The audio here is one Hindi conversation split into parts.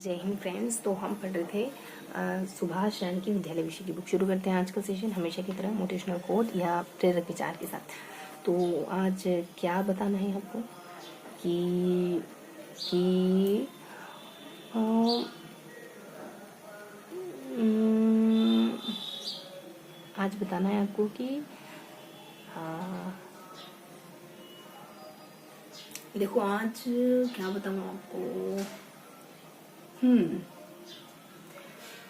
जय हिंद फ्रेंड्स। तो हम पढ़ रहे थे सुभाष चरण की विद्यालय विषय की बुक। शुरू करते हैं आज का सेशन हमेशा की तरह मोटिवेशनल कोट या प्रेरक विचार के साथ। तो आज क्या बताना है आपको कि आज बताना है आपको कि देखो आज क्या बताऊँ आपको।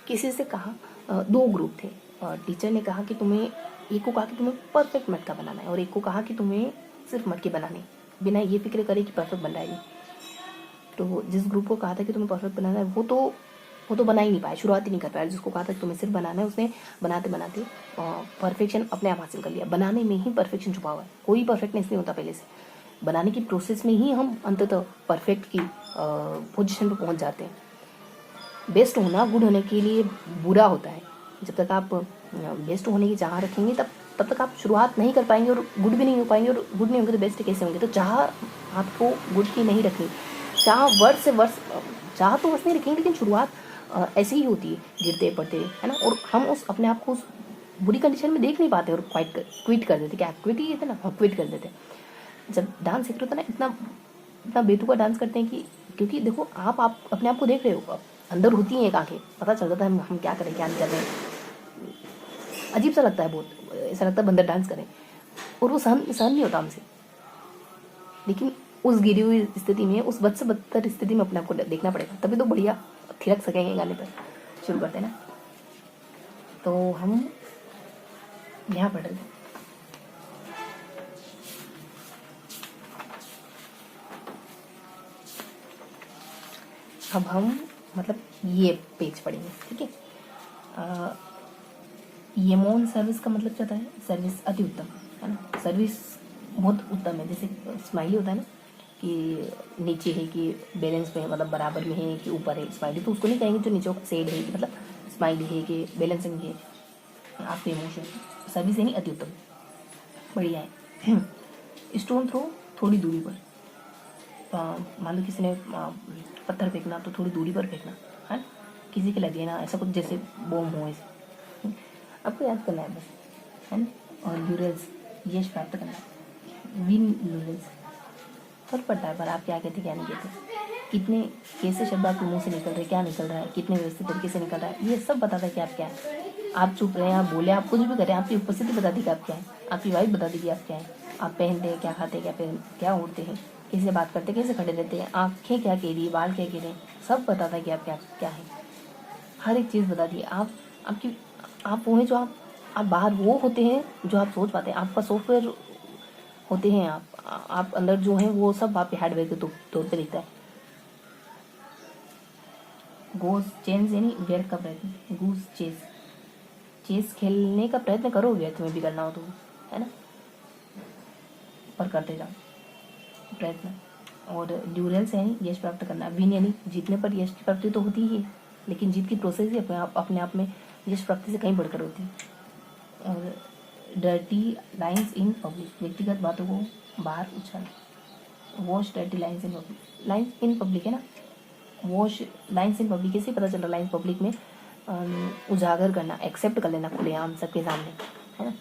किसी से कहा, दो ग्रुप थे। टीचर ने कहा कि तुम्हें, एक को कहा कि तुम्हें परफेक्ट मटका बनाना है और एक को कहा कि तुम्हें सिर्फ मटके बनाने, बिना ये फिक्र करे कि परफेक्ट बन रहा है। तो जिस ग्रुप को कहा था कि तुम्हें परफेक्ट बनाना है वो तो बना ही नहीं पाया, शुरुआत ही नहीं कर पाया। जिसको कहा था कि तुम्हें सिर्फ बनाना है उसने बनाते बनाते परफेक्शन अपने आप हासिल कर लिया। बनाने में ही परफेक्शन छुपा हुआ है, कोई परफेक्टनेस नहीं होता पहले से। बनाने की प्रोसेस में ही हम अंततः परफेक्ट की पोजीशन पर पहुंच जाते हैं। बेस्ट होना गुड होने के लिए बुरा होता है। जब तक आप बेस्ट होने की चाह रखेंगे तब तक आप शुरुआत नहीं कर पाएंगे और गुड भी नहीं हो पाएंगे, और गुड नहीं होंगे तो बेस्ट कैसे होंगे। तो चाह आपको गुड की नहीं रखनी, चाह वर्ष से वर्ष, चाह तो बस नहीं रखेंगे, लेकिन शुरुआत ऐसे ही होती है, गिरते पड़ते, है ना। और हम उस अपने आप को उस बुरी कंडीशन में देख नहीं पाते और क्विट कर देते। क्या क्विट ही थे ना, क्विट कर देते। जब डांस सीख रहे होते ना, इतना बेतुका डांस करते हैं कि, क्योंकि देखो आप अपने आप को देख रहे हो, अंदर होती हैं एक आंखें, पता चल जाता है हम क्या करें क्या नहीं कर रहे हैं। अजीब सा लगता है, बहुत ऐसा लगता है बंदर डांस करें, और वो सहन नहीं होता हमसे। लेकिन उस गिरी हुई स्थिति में, उस बद से बदतर स्थिति में अपने आप को देखना पड़ेगा, तभी तो बढ़िया थिरक सकेंगे गाने पर। शुरू करते हैं ना। तो हम यहाँ पढ़ रहे थे, अब हम मतलब ये पेज पढ़ेंगे, ठीक है। येमोन सर्विस का मतलब क्या होता है? सर्विस अति उत्तम, है ना। सर्विस बहुत उत्तम है। जैसे स्माइली होता है ना, कि नीचे है कि बैलेंस में, मतलब बराबर में है कि ऊपर है। स्माइली तो उसको नहीं कहेंगे जो नीचे सेड है, कि मतलब स्माइली है कि बैलेंसिंग है आपके इमोशन। सर्विस है नहीं अति उत्तम, बढ़िया है। स्टोन थ्रो, थोड़ी दूरी पर। मान लो किसी ने पत्थर फेंकना तो थोड़ी दूरी पर फेंकना, है ना। किसी के लगे ना, ऐसा कुछ जैसे बॉम हो ऐसे, आपको याद करना है बस, है ना। और ल्यूरेल्स, यश प्राप्त करना। विन ल्यूरेल्स, फर्क पड़ता है पर आप क्या कहते क्या नहीं कहते, कितने कैसे शब्द आपके मुंह से निकल रहे, क्या निकल रहा है, कितने व्यवस्थित तरीके से निकल रहा है, ये सब बताता है कि आप क्या है। आप चुप रहे हैं, आप बोले, आप कुछ भी करें, आपकी उपस्थिति बता दी कि आप क्या है, आपकी वाइफ बता दी कि आप क्या है। आप पहनते हैं क्या, खाते हैं क्या, क्या उड़ते हैं, किसी से बात करते, कैसे खड़े रहते हैं, आँखें क्या कह रही है, बाल क्या कह रहे हैं, सब बताता है कि आप क्या क्या है। हर एक चीज़ बता दी। आप वो हैं जो आप बाहर वो होते हैं जो आप सोच पाते हैं। आपका सॉफ्टवेयर होते हैं आप अंदर जो हैं वो सब आपके हार्डवेयर के तौर पे दिखता है। गोस चेंज यानी व्यर्थ का प्रयत्न। गूस चेस खेलने का प्रयत्न करो, व्यर्थ में भी करना हो तो, है ना, पर करते जाओ प्रयत्न। और ड्यूरेंस यानी यश प्राप्त करना। विन यानी जीतने पर यश की प्राप्ति तो होती ही है, लेकिन जीत की प्रोसेस ही अपने आप में यश प्राप्ति से कहीं बढ़कर होती है। और डर्टी लाइंस इन पब्लिक, व्यक्तिगत बातों को बाहर उछालना। Wash dirty lines in public, lines in public है ना, वॉश लाइंस इन पब्लिक, कैसे पता चल रहा लाइंस पब्लिक में, उजागर करना, एक्सेप्ट कर लेना खुलेआम सबके सामने, है ना।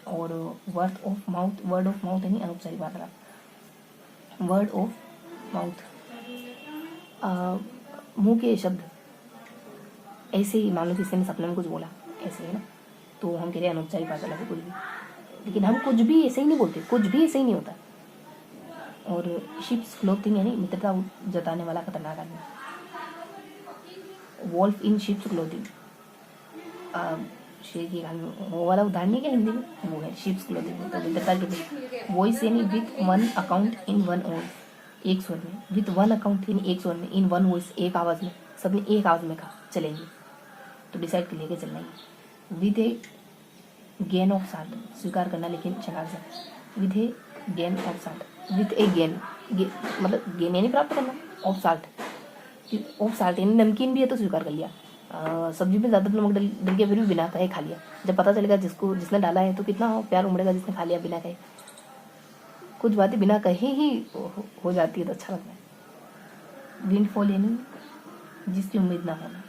और वर्ड ऑफ माउथ यानी अनौपचारिक वार्तालाप। वर्ड ऑफ माउथ, मुंह के शब्द, ऐसे ही मान लो किसी ने सपने में कुछ बोला ऐसे, है ना, तो हम कह रहे हैं अनौपचारिक वार्तालाप है कुछ भी, लेकिन हम कुछ भी ऐसे ही नहीं बोलते, कुछ भी ऐसे ही नहीं होता। और शिप्स क्लोथिंग यानी मित्रता जताने वाला खतरनाक आदमी। वॉल्फ इन शिप्स क्लोथिंग, शेर की कहानी वो वाला उदाहरण नहीं क्या हिंदी में, वो है शिप्स क्लोथिंग, तो मित्रता के। वॉइस यानी with one account in one voice, एक स्वर में। विथ वन अकाउंट यानी एक स्वर में, इन वन वॉइस एक आवाज़ में, सबने एक आवाज़ में कहा चलेंगे, तो डिसाइड कर लेके चलना है। With a grain of salt, स्वीकार करना लेकिन शराब से। With a grain of salt, with a gain, मतलब गेन यानी प्राप्त करना, ऑफ साल्ट यानी नमकीन भी है तो स्वीकार कर लिया। सब्जी में ज़्यादा नमक डल गया फिर भी बिना कहे खा लिया। जब पता चलेगा जिसने डाला है तो कितना प्यार उमड़ेगा जिसने खा लिया बिना कहे। कुछ बातें बिना कहे ही हो जाती है तो अच्छा लगता है। विंडफॉल यानी जिसकी उम्मीद ना होना।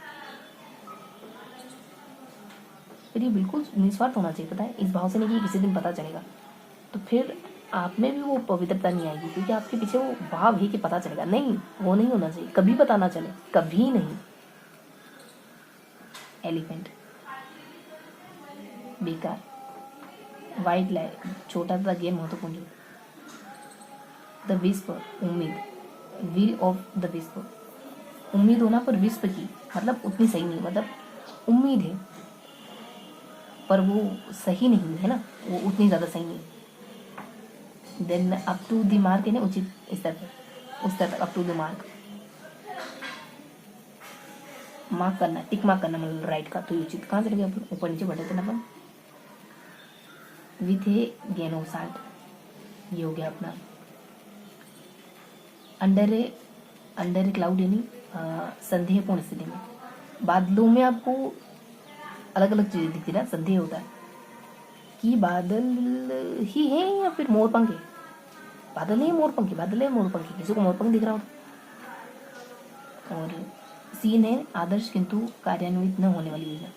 फिर ये बिल्कुल निस्वार्थ होना चाहिए, पता है, इस भाव से नहीं कि किसी दिन पता चलेगा, तो फिर आप में भी वो पवित्रता नहीं आएगी, क्योंकि आपके पीछे वो भाव है कि पता चलेगा। नहीं, वो नहीं होना चाहिए, कभी पता ना चले, कभी नहीं। एलिफेंट बेकार, वाइट लाइट छोटा सा गेम महत्वपूर्ण। द विस्पर उम्मीद, विल ऑफ द विस्पर, उम्मीद होना पर विस्प की, मतलब उतनी सही नहीं, मतलब उम्मीद है पर वो सही नहीं है ना, वो उतनी ज़्यादा सही नहीं। Then up to the mark है ना, उचित स्तर पर, उस स्तर तक up to the mark, mark करना, टिक मार्क करना, मतलब राइट का, तो उचित कहाँ चले गए, ऊपर नीचे बढ़े थे ना अपन। With a grain of salt, ये हो गया अपना। अंडर ए क्लाउड यानी संदेहपूर्ण स्थिति में, बादलों में आपको अलग अलग चीज़ें दिखती ना, संदेह होता है कि बादल ही है या फिर मोरपंख है, बादल है मोरपंख, बादल है मोरपंख, किसी को मोरपंख दिख रहा हो। और सीन है आदर्श किंतु कार्यान्वित न होने वाली योजना,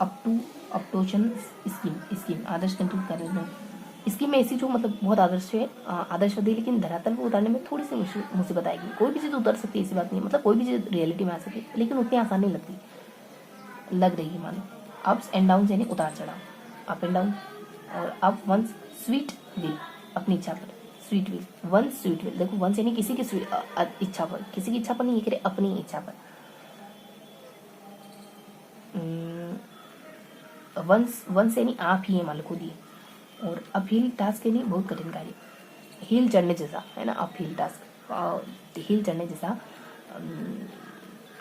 अप टू अपटोशन स्कीम आदर्श किंतु कार्यान्वित स्कीम में ऐसी जो मतलब बहुत आदर्श है, आदर्शवादी, लेकिन धरातल को उतारने में थोड़ी सी मुसीबत आएगी। कोई भी चीज़ उतर सकती है, ऐसी बात नहीं, मतलब कोई भी चीज़ रियलिटी में आ सकती है, लेकिन उतनी आसान नहीं लगती, लग रही है मानो। अप्स एंड डाउन यानी उतार चढ़ाव, अप एंड डाउन। और अप वंस स्वीट विल, अपनी इच्छा पर, sweet will, once sweet will, देखो वंस यानी किसी की इच्छा पर, किसी की इच्छा पर नहीं, ये करे अपनी इच्छा पर। वंस यानी आप ही है, मान लो खुद ही। और अपहिल टास्क यानी बहुत कठिन कार्य, हिल चढ़ने जैसा है ना, अपहिल टास्क, हिल चढ़ने जैसा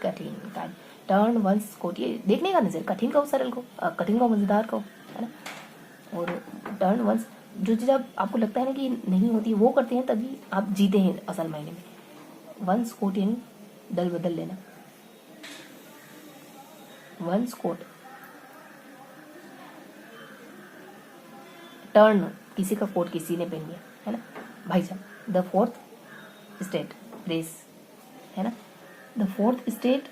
कठिन कार्य। टर्न वंस कोट, ये देखने का नजर, कठिन को सरल को, कठिन को मजेदार को, है ना। और टर्न वंस, जो चीज़ आपको लगता है ना कि नहीं होती, वो करते हैं तभी आप जीते हैं असल मायने में। वंस कोट यानी दल बदल लेना, वंस कोट। टर्न, किसी का कोट किसी ने पहन लिया, है ना भाई साहब। द फोर्थ स्टेट प्रेस, है ना, the fourth state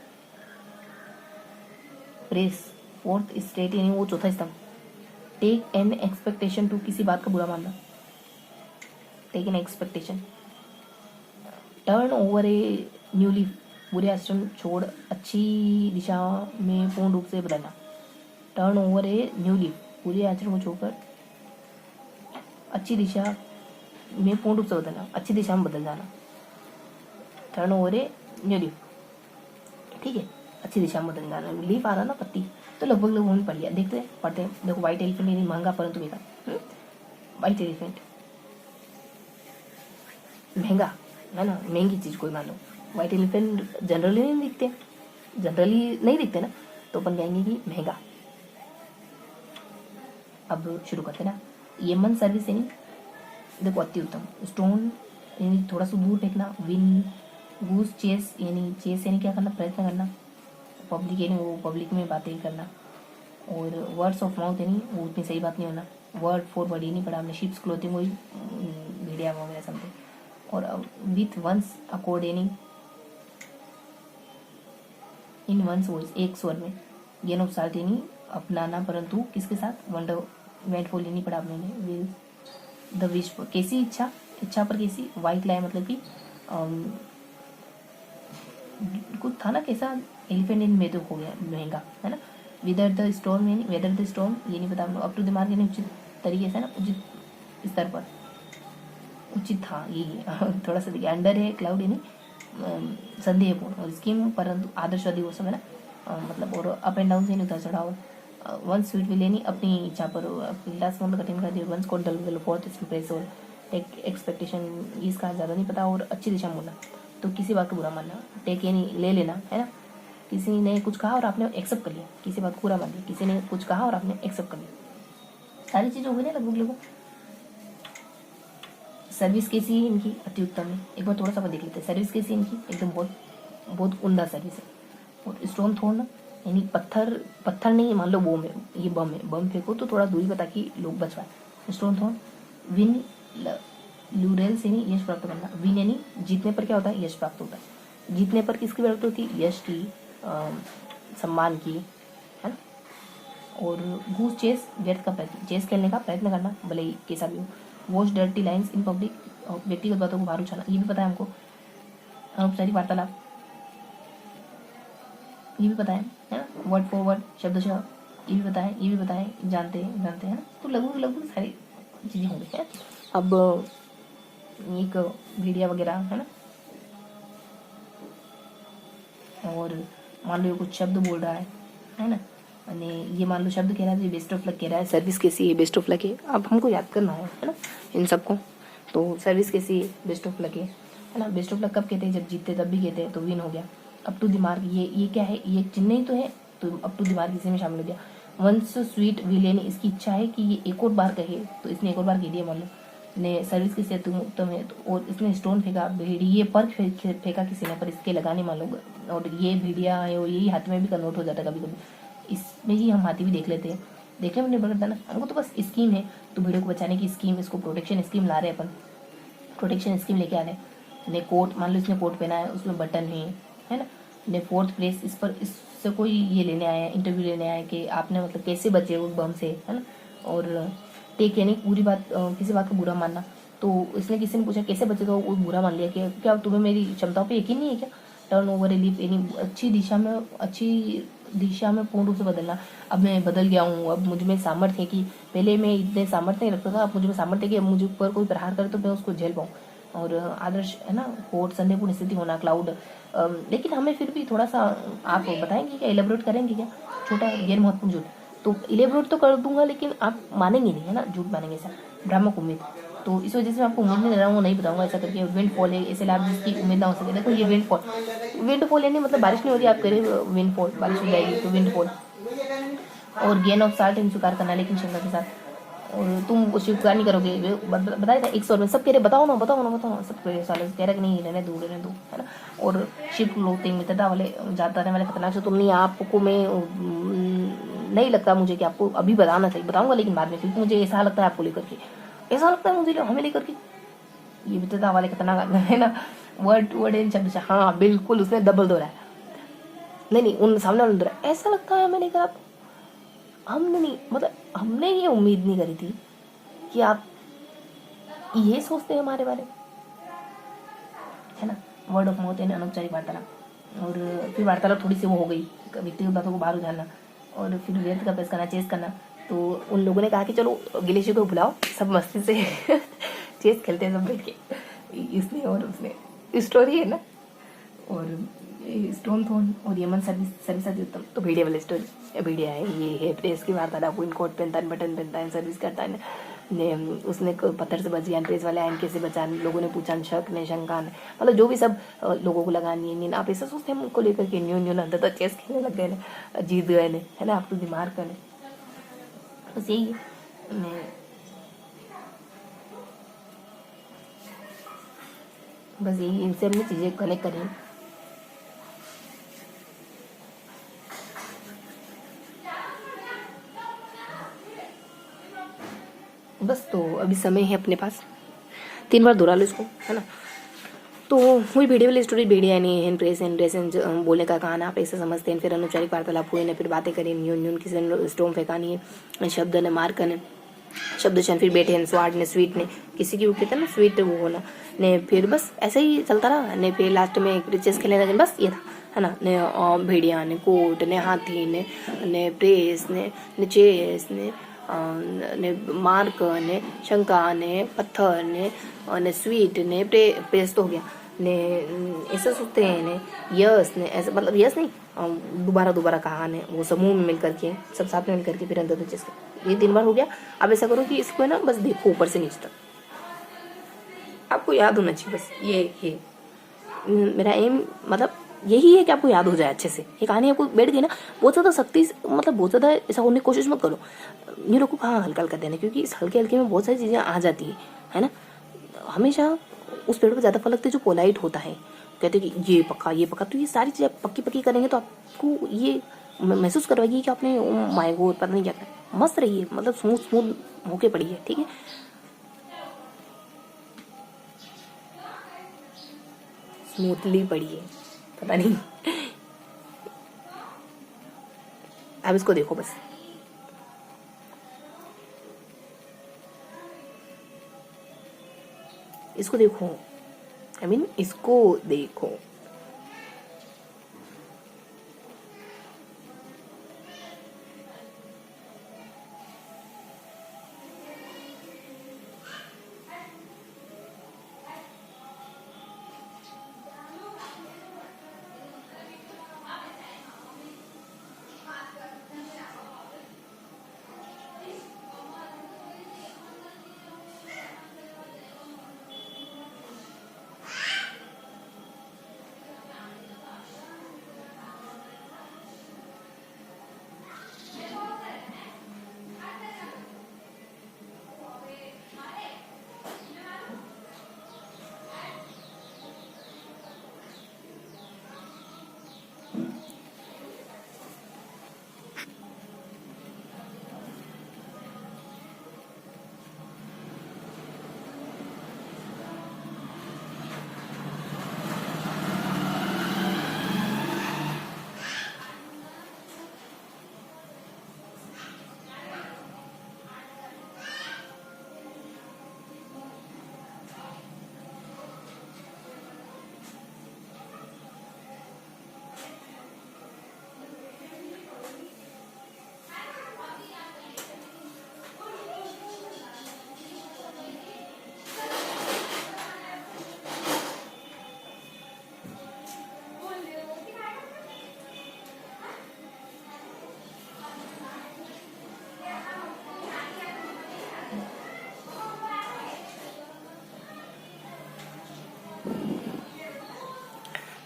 press, fourth state यानी वो चौथा स्तंभ। टेक एन एक्सपेक्टेशन टू, किसी बात का बुरा मानना, take an expectation. Turn over a new leaf, बुरे आचरण छोड़ अच्छी दिशा में पूर्ण रूप से बदलना। Turn over a new leaf, बुरे आचरण को छोड़कर अच्छी दिशा में पूर्ण रूप से बदलना, अच्छी दिशा में बदल जाना। Turn over a new leaf, ठीक है, अच्छी दिशा में बदल जाना। लीफ आ रहा ना, पत्ती, तो लगभग लोगों ने पढ़ लिया, देखते हैं पढ़ते हैं। देखो व्हाइट एलिफेंट यानी महंगा परंतु बेकार, व्हाइट एलिफेंट महंगा, है ना, महंगी चीज़ कोई मान लो। व्हाइट एलिफेंट जनरली नहीं दिखते, जनरली नहीं दिखते ना, तो अपन कहेंगे कि महंगा। अब शुरू करते ना। येमन सर्विस यानी देखो अति उत्तम। स्टोन यानी थोड़ा सा दूर फेंकना। विन गूस चेस यानी क्या करना, प्रयत्न करना। पब्लिक यानी वो पब्लिक में बातें करना। और वर्ड्स ऑफ माउथ यानी वो उतनी सही बात नहीं होना। वर्ड फॉर वर्ड ये नहीं पढ़ा हमने। शिप्स क्लोथिंग वही भेड़िया वगैरह समथिंग। और विथ वंस अकॉर्ड यानी इन वंस वॉइस, एक स्वर में। गेन ऑफ साल्ट यानी अपनाना परंतु किसके साथ, वंडर वेंटफुल नहीं पढ़ा हमने। विल द विश, कैसी इच्छा, इच्छा पर कैसी। वाइट लाई मतलब कि कुछ था ना कैसा, एलिफेंट इन में तो हो गया महंगा, है ना। विदर द स्टॉर्म यानी वेदर द स्टॉर्म ये नहीं पता हम लोग। अप टू द मार्क यानी उचित तरीके से ना, उचित स्तर पर, उचित था यही थोड़ा सा देखिए। अंडर है क्लाउड यानी संदेहपूर्ण। और स्कीम परंतु आदर्शवादी वो सब है ना, मतलब। और अप एंड डाउन यानी उतार चढ़ाव। वन स्वीट विल यानी अपनी इच्छा पर। लास्ट मतलब कठिन कर दिया। वन स्कोर डल फोर्थ प्रेस। और टेक एक्सपेक्टेशन, इसका ज़्यादा नहीं पता। और अच्छी दिशा बोलना, तो किसी बात को बुरा मानना। टेक यानी ले लेना, है ना। किसी ने कुछ कहा और आपने एक्सेप्ट कर लिया, किसी बात को बुरा मान लिया। किसी ने कुछ कहा और आपने एक्सेप्ट कर लिया, सारी चीज़ें हो गई ना लगभग लोगों। सर्विस कैसी है इनकी, अति उत्तम है। एक बार थोड़ा सा देख लेते हैं। सर्विस कैसी है इनकी, एकदम बहुत बहुत उम्दा सर्विस है। और स्टोन थ्रोन यानी पत्थर नहीं, मान लो बम है, ये बम है, बम फेंको तो थोड़ा दूरी पर ताकि लोग बच पाए। Stone throne. विन लूरेल से नहीं यश प्राप्त करना, विन यानी जीतने पर क्या होता है, यश प्राप्त होता है। जीतने पर किसकी प्राप्ति होती है, यश की, सम्मान की, है ना। और घूस चेस, व्यर्थ का प्रयत्न, चेस खेलने का प्रयत्न करना भले ही कैसा भी हो। Watch dirty lines in public, व्यक्तिगत बातों को बाहर उछालना, ये भी पता है हमको। अनौपचारिक वार्तालाप, ये भी पता है ना। वर्ड फॉर वर्ड, शब्दशः, ये भी पता है, ये भी पता है, जानते हैं ना। तो लगभग लगभग सारी चीज़ें होंगी है। अब एक मीडिया वगैरह है ना, और मान लो कुछ शब्द बोल रहा है ना, અને ये मान लो शब्द कह रहा है तो बेस्ट ऑफ लक कह रहा है, सर्विस कैसी है, बेस्ट ऑफ लक है। अब हमको याद करना है ना इन सबको। तो सर्विस कैसी है, बेस्ट ऑफ लक है ना। बेस्ट ऑफ लक कब कहते हैं, जब जीतते तब भी कहते हैं, तो विन हो गया। अप टू द मार्क, ये क्या है, ये चिन्ह ही तो है, तो अप टू द मार्क इसी में शामिल हो गया। वंस स्वीट विलेन, इसकी इच्छा है कि ये एक और बार कहे, तो इसने एक और बार कह दिया। मान लो ने सर्विस किसी तुम उत्तम है, तो और इसने स्टोन फेंका, भेड़िए पर फेंका किसी ने, पर इसके लगाने मान लो, और ये भेड़िया है और यही हाथी में भी कन्वर्ट हो जाता है कभी कभी। इसमें ही हम हाथी भी देख लेते हैं, देखने में निर्भर करता है ना। हमको तो बस स्कीम है, तो भेड़ियों को बचाने की स्कीम, इसको प्रोटेक्शन स्कीम ला रहे हैं अपन, प्रोटेक्शन स्कीम लेके आ रहे हैं। ने कोट, मान लो इसने कोट पहना है, उसमें बटन है ना। ने फोर्थ प्लेस, इस पर इससे कोई ये लेने आया है, इंटरव्यू लेने आया है कि आपने मतलब कैसे बचे उस बम से, है ना। और टेक यानी पूरी बात, किसी बात को बुरा मानना। तो इसने किसी ने पूछा कैसे बचे, तो वो बुरा मान लिया कि क्या तुम्हें मेरी क्षमताओं पे यकीन नहीं है क्या। टर्न ओवर रिलीफ यानी अच्छी दिशा में पूर्ण रूप से बदलना। अब मैं बदल गया हूँ, अब मुझ में सामर्थ्य है कि पहले मैं इतने सामर्थ्य नहीं रखता था, अब मुझ में सामर्थ्य है कि अब मुझे ऊपर कोई प्रहार करे तो मैं उसको झेल पाऊँ। और आदर्श है ना, कोट संदेहपूर्ण स्थिति होना, क्लाउड। लेकिन हमें फिर भी थोड़ा सा आप बताएंगे क्या, एलेबोरेट करेंगे क्या, छोटा गैर महत्वपूर्ण झूठ। तो एलेबोरेट तो कर दूंगा, लेकिन आप मानेंगे नहीं है ना, झूठ मानेंगे सर। भ्रामक उम्मीद, तो इस वजह से मैं आपको उम्मीद नहीं दे रहा हूँ, नहीं बताऊंगा ऐसा करके। विंड फॉल है, ऐसे लाभ जिसकी उम्मीद ना हो सके। देखो ये विंड फॉल यानी मतलब बारिश नहीं हो रही, आप करें विंड फॉल, बारिश हो जाएगी तो विंड फॉल। और गेन ऑफ साल्ट स्वीकार करना, लेकिन शंका के साथ। और तुम स्वीकार नहीं करोगे, बताया था 100 में सब कह रहे बताओ ना, सब कह रहे साले कह रहे कि नहीं रहने दो है ना। और शिप लोटिंग मित्रता वाले, जाता रहने वाले खतरनाक से, तुमने आपको मैं नहीं लगता मुझे कि आपको अभी बताना चाहिए, बताऊंगा लेकिन बाद में, क्योंकि मुझे ऐसा लगता है आपको लेकर के, ऐसा लगता है मुझे हमें लेकर के, ये मित्रता वाले खतरनाक है ना। वर्ड इन शब्द, हाँ बिल्कुल, उसने डबल दोहराया, नहीं उन सामने वाले दोहराया, ऐसा लगता है हमें लेकर आप। हमने नहीं, मतलब हमने ये उम्मीद नहीं करी थी कि आप ये सोचते हैं हमारे बारे में, है ना। वर्ड ऑफ माउथ यानी अनौपचारिक वार्तालाप। और फिर वार्तालाप थोड़ी सी वो हो गई, व्यक्तिगत बातों को बाहर उछालना, और फिर व्यर्थ का प्रेस करना, चेस करना। तो उन लोगों ने कहा कि चलो गिलेशी को बुलाओ, सब मस्ती से चेस खेलते हैं सब बैठ के। इसने और उसने स्टोरी है ना, और स्टोन थ्रोन और यमन सर्विस अति उत्तम। तो भेड़िया वाली स्टोरी, भेड़िया है, ये है प्रेस की वार्तालाप, वो इन कोट पहनता है, बटन पहनता है, सर्विस करता है ने, उसने पत्थर से बच गया, प्रेस वाले आयन कैसे बचा, लोगों ने पूछा, शक ने, शंका ने, मतलब जो भी सब लोगों को लगा नहीं। आप ऐसा सोचते हैं उनको लेकर के न्यू अंदर तो चेस खेलने लग गए ने, जीत गए ने, है ना, आप तो दिमाग करने। बस यही है, बस यही, इनसे हमने चीज़ें कनेक्ट करी। बस तो अभी समय है अपने पास, 3 बार दोहरा लो इसको, है ना। तो वही भेड़िया वाली स्टोरी, भेड़िया नहीं है, ड्रेस बोलने का कहाना, आप ऐसा समझते हैं। फिर अनौपचारिक वार्तालाप हुए ने, फिर बातें करें, न्यून किसी स्टोन फेंकानी है, शब्द ने मार करने, शब्द चन, फिर बैठे हैं, स्वाड ने, स्वीट ने, किसी की कहते हैं ना स्वीट वो होना ने, फिर बस ऐसे ही चलता रहा ने। फिर लास्ट में चेस खेलने लगे, बस ये था, है ना। ने भेड़िया ने, कोट ने, हाथी ने प्रेस ने चेस ने मार्क ने, शंका ने, पत्थर ने स्वीट ने, प्रेस तो हो गया ने, ऐसे सोचते हैं ने, यस ने, ऐसे मतलब यस नहीं, दोबारा कहा ने, वो समूह में मिल करके, सब साथ में मिल करके, फिर अंदर चेस। ये 3 बार हो गया। अब ऐसा करो कि इसको है ना बस देखो ऊपर से नीचे तक, आपको याद होना चाहिए, बस ये मेरा एम, मतलब यही है कि आपको याद हो जाए अच्छे से। ये कहानी आपको बैठ गई ना, बहुत ज़्यादा सख्ती, मतलब बहुत ज़्यादा ऐसा होने की कोशिश मत करो। ये लोग को कहाँ हल्का हल्का देना, क्योंकि इस हल्के हल्के में बहुत सारी चीज़ें आ जाती है ना। हमेशा उस पेड़ पर ज़्यादा फल लगते जो पोलाइट होता है, कहते कि ये पक्का, तो ये सारी चीज़ें पक्की करेंगे तो आपको ये महसूस करवाएगी कि आपने माय गॉड पता नहीं क्या करा। मस्त रहिए, मतलब स्मूथ होके पड़ी है, ठीक है। स्मूथली पड़ी है, पता नहीं। अब इसको देखो बस, इसको देखो, इसको देखो।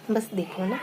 बस देखो ना,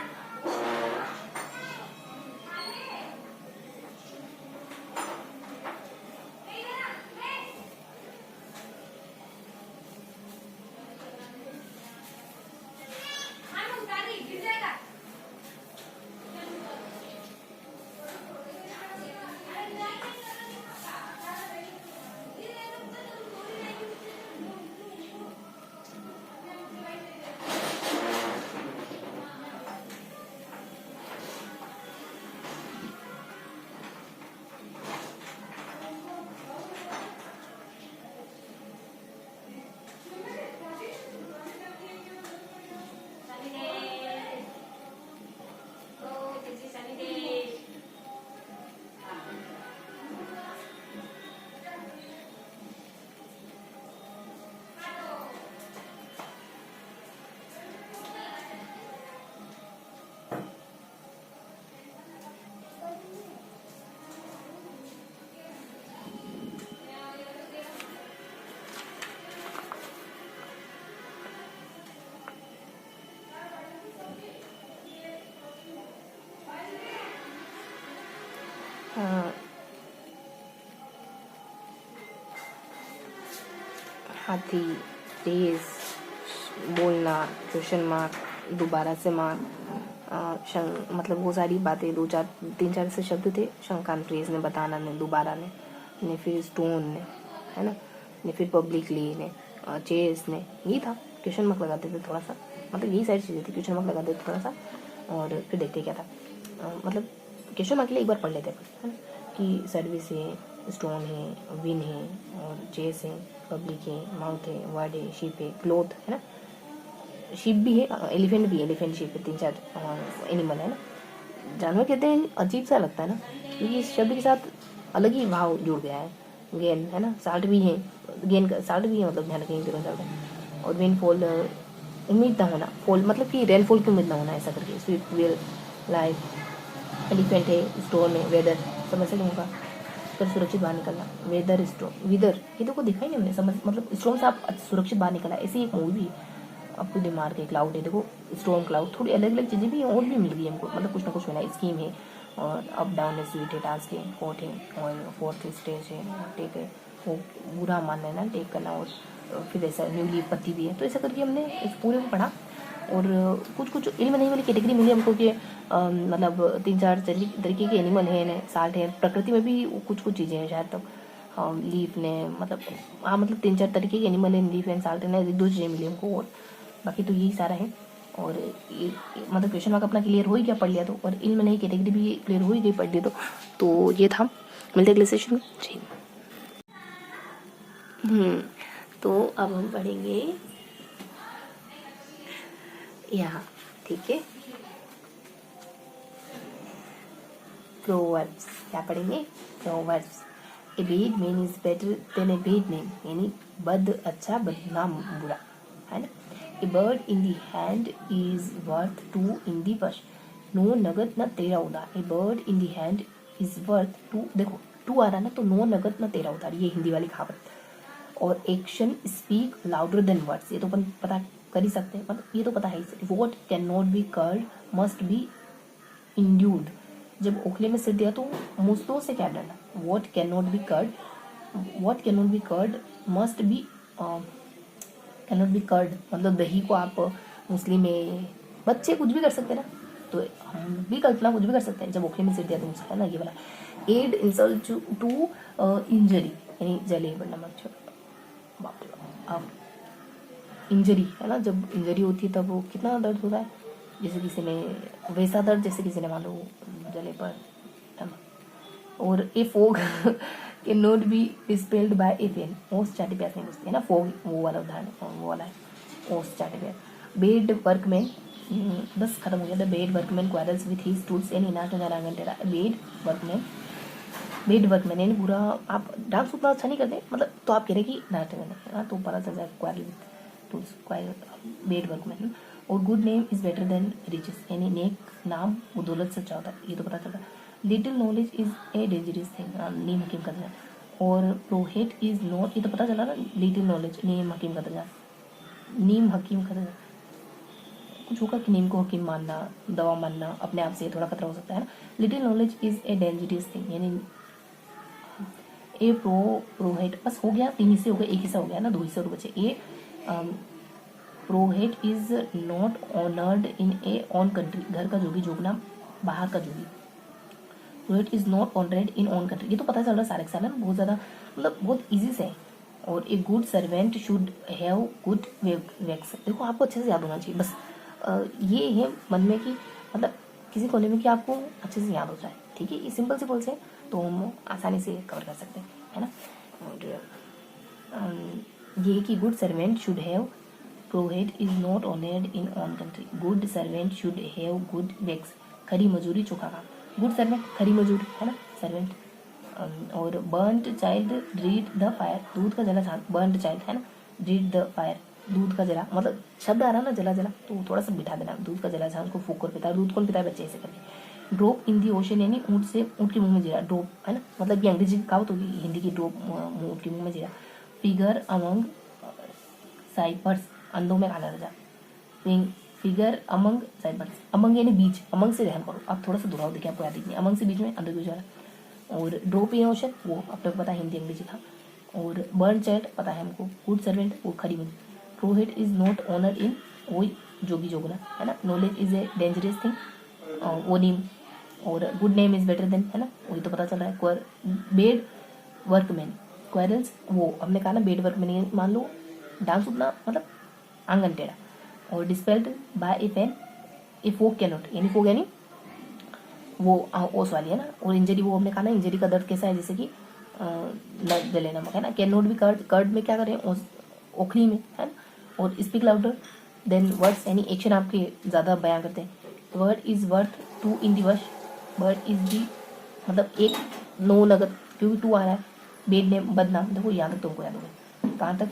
हाथी, तेज, बोलना, क्वेश्चन मार्क, दोबारा से मार्क, मतलब वो सारी बातें, 3-4 ऐसे शब्द थे। शंकांत ने, बताना ने, दोबारा ने फिर स्टोन ने, है ना, ने फिर पब्लिकली ने, चेस ने, यही था। क्वेश्चन मार्क लगाते थे थोड़ा सा, मतलब यही सारी चीज़ें थी। क्वेश्चन मार्क लगाते थे थोड़ा सा और फिर देखते क्या था। मतलब क्वेश्चन मार्क के लिए एक बार पढ़ लेते हैं, है ना, कि सर्विस है, स्टोन है, विन है, और चेस है, पब्लिक है, माउथ है, वर्ड है, शिप है, क्लोथ है ना, शिप भी है, एलिफेंट भी है, एलिफेंट शिप है, 3-4 एनिमल है ना। जानवर कहते हैं, अजीब सा लगता है ना, क्योंकि इस शब्द के साथ अलग ही भाव जुड़ गया है। गेन है ना, साल्ट भी है, गेन का साल्ट भी है, मतलब ध्यान रखेंगे तीनों साल्ट है। और रेनफॉल, उम्मीद ना होना, फॉल मतलब कि रेनफॉल की उम्मीद ना होना, ऐसा करके। स्विफ्ट, विल, लाइफ, एलिफेंट है, स्टोन है, वेदर, समझ से होगा, फिर सुरक्षित बाहर निकलना, वेदर स्टोन, विदर, ये तो को दिखा ही नहीं हमने, समझ मतलब स्टोन से आप सुरक्षित बाहर निकला। ऐसी एक मूवी है आपको दिमाग के, क्लाउड है, देखो स्टोन क्लाउड, थोड़ी अलग अलग चीज़ें भी और भी मिल गई हमको, मतलब कुछ ना कुछ मिला। स्कीम है, और अप डाउन है, स्वीट है, टास्क है, कोट है, और फोर्थ स्टेज है, टेक है, वो बुरा मानना है ना, टेक करना। और फिर ऐसा न्यू लीव पत्ती भी है। तो ऐसा करके हमने इस पूरे को पढ़ा, और कुछ कुछ इल्म नहीं वाली कैटेगरी मिली हमको कि मतलब 3-4 तरीके के एनिमल हैं, साल्ट है, प्रकृति में भी कुछ कुछ चीज़ें हैं शायद तक, लीफ ने, मतलब हाँ, मतलब 3-4 तरीके के एनिमल हैं, लीफ एंड साल्ट ने, 1-2 चीज़ें मिली हमको, और बाकी तो यही सारा है। और मतलब क्वेश्चन मार्क अपना क्लियर हो ही गया पढ़ लिया तो, और इल्म नहीं कैटेगरी भी क्लियर हो ही गई पढ़ लिया तो ये था। मिलते अगले सेशन में जी। तो अब हम पढ़ेंगे यहाँ, ठीक है, प्रोवर्ब्स। क्या पढ़ेंगे? Proverbs. A bad man is better than a bad name, यानी बद अच्छा बदनाम बुरा, है ना। A bird in the hand is worth two in the bush, नो नगद न तेरा उधार। A bird in the hand is worth two, देखो टू आ रहा ना, तो नो नगद न तेरा उधार, ये हिंदी वाली कहावत। और action speak louder than words, ये तो अपन पता कर ही सकते हैं, मतलब ये तो पता है ही। What can not be curd must be endured, जब ओखले में सिर दिया तो मुस्तों से क्या डरना। What can not be curd, what can not be curd must be, can not be curd मतलब दही को आप मुस्लिम में, बच्चे कुछ भी कर सकते हैं ना, तो हम भी कल्पना कुछ भी कर सकते हैं। जब ओखले में सिर दिया तो मुझे है ना ये वाला। एड इंसल्ट टू इंजरी, यानी जले बढ़ना मत, बाप रे बाप। अब इंजरी है ना, जब इंजरी होती है तब वो कितना दर्द होता है, जैसे किसी ने वैसा दर्द जैसे किसी ने मान लो जले पर, है ना। और a fog can not be dispelled by a fan, ओस चाटे प्यास नहीं बुझती, है ना। फोग वो वाला उदाहरण, वो वाला है ओस चाटे प्यास। बेड वर्कमैन, बस खत्म हो गया। The bad workman quarrels with his tools and इनाट नारांगन टेरा। बेड वर्कमैन, बेड वर्कमैन यानी पूरा, आप डांस उतना अच्छा नहीं करते मतलब, तो आप कह रहे कि नाटक है ना, तो पता चल जाए quarrel with tools, bad workman. और good name is better than riches, यानी नेक नाम वो दौलत से अच्छा होता है, ये तो पता चल रहा है। Little knowledge is a dangerous thing, नीम हकीम का दर्जा। और प्रोहेट इज नॉट, ये तो पता चला ना, लिटिल नॉलेज नीम हकीम का दर्जा, नीम हकीम का दर्जा। कुछ होगा कि नीम को हकीम मानना, दवा मानना अपने आप से थोड़ा खतरा हो सकता है ना। Little knowledge is a dangerous thing, यानी ए प्रोहेट, बस हो गया, 3 हिस्से हो गए, 1 हिस्सा हो गया ना, 2 हिस्से और बचे। A prophet is not honoured in a own country, घर का जोगी जोगना बाहर का जोगी। Prophet is not honoured in own country, ये तो पता चल रहा है सारे साल ना, बहुत ज़्यादा मतलब बहुत ईजी से है। और a good servant should have good wax, देखो आपको अच्छे से याद होना चाहिए, बस ये है मन में कि मतलब किसी कोने में कि आपको अच्छे से याद हो जाए, ठीक है। ये सिंपल से बोल से तो हम आसानी से कवर कर सकते हैं, है ना। और ये कि good servant should have, prophet is not honoured in own country, good servant should have good wages, खरी मजूरी चोखा काम। गुड सर्वेंट खरी मजूरी, है ना, सर्वेंट। और burned child read the fire, दूध का जला छान, बर्न्ड चाइल्ड है ना, रीड द फायर, दूध का जला मतलब शब्द आ रहा ना जला जला, तो थोड़ा सा बिठा देना, दूध का जला छान को फूक कर पिता है, दूध कौन पिता है, बच्चे ऐसे करके। ड्रॉप इन दी ओशन, यानी ऊँट से ऊँट के मुंह में जीरा, ड्रॉप है ना, मतलब ये अंग्रेजी की कहावत होगी, हिंदी की ड्रॉप, ऊँट के मुंह में जीरा। फिगर अमंग साइपर्स, अंधों में काला रजा। फिगर अमंग साइपर्स, अमंग यानी बीच, अमंग से ध्यान करो, आप थोड़ा सा दोहराओ, देखिए आपको याद नहीं, अमंग से बीच में, अंधों के उजाला। और ड्रॉप इन ओशन वो आपको पता है हिंदी अंग्रेजी था। और बर्न चाइल्ड पता है हमको, गुड सर्वेंट वो खरी मुझे। प्रोहेट इज नॉट ऑनर इन, वही जोगी जोगना, है ना। Knowledge is a dangerous thing, वो नीम। और good name is better then, है ना, वही तो पता चल रहा है। बेड वर्कमैन, क्वेरल्स वो हमने कहा ना, बेड वर्कमैन मान लो डांस उतना मतलब आंगन टेढ़ा। और डिस्पेल्ड by a pen, A folk cannot, यानी फोक यानी वो ओस वाली है ना। और इंजरी वो हमने कहा ना, इंजरी का दर्द कैसा है, जैसे कि जले नमक, है ना। कैन नॉट भी कर्ड, कर्ड में क्या करें, ओखली में, है ना। और स्पीक लाउडर देन वर्ड्स, यानी एक्शन आपके ज़्यादा बयां करते हैं। Word is worth two in दी वश, वर्ड इज दी मतलब एक, नो नगद क्योंकि टू आ रहा है। बेड नेम बदनाम, देखो याद तक तुमको याद होगा कहाँ तक,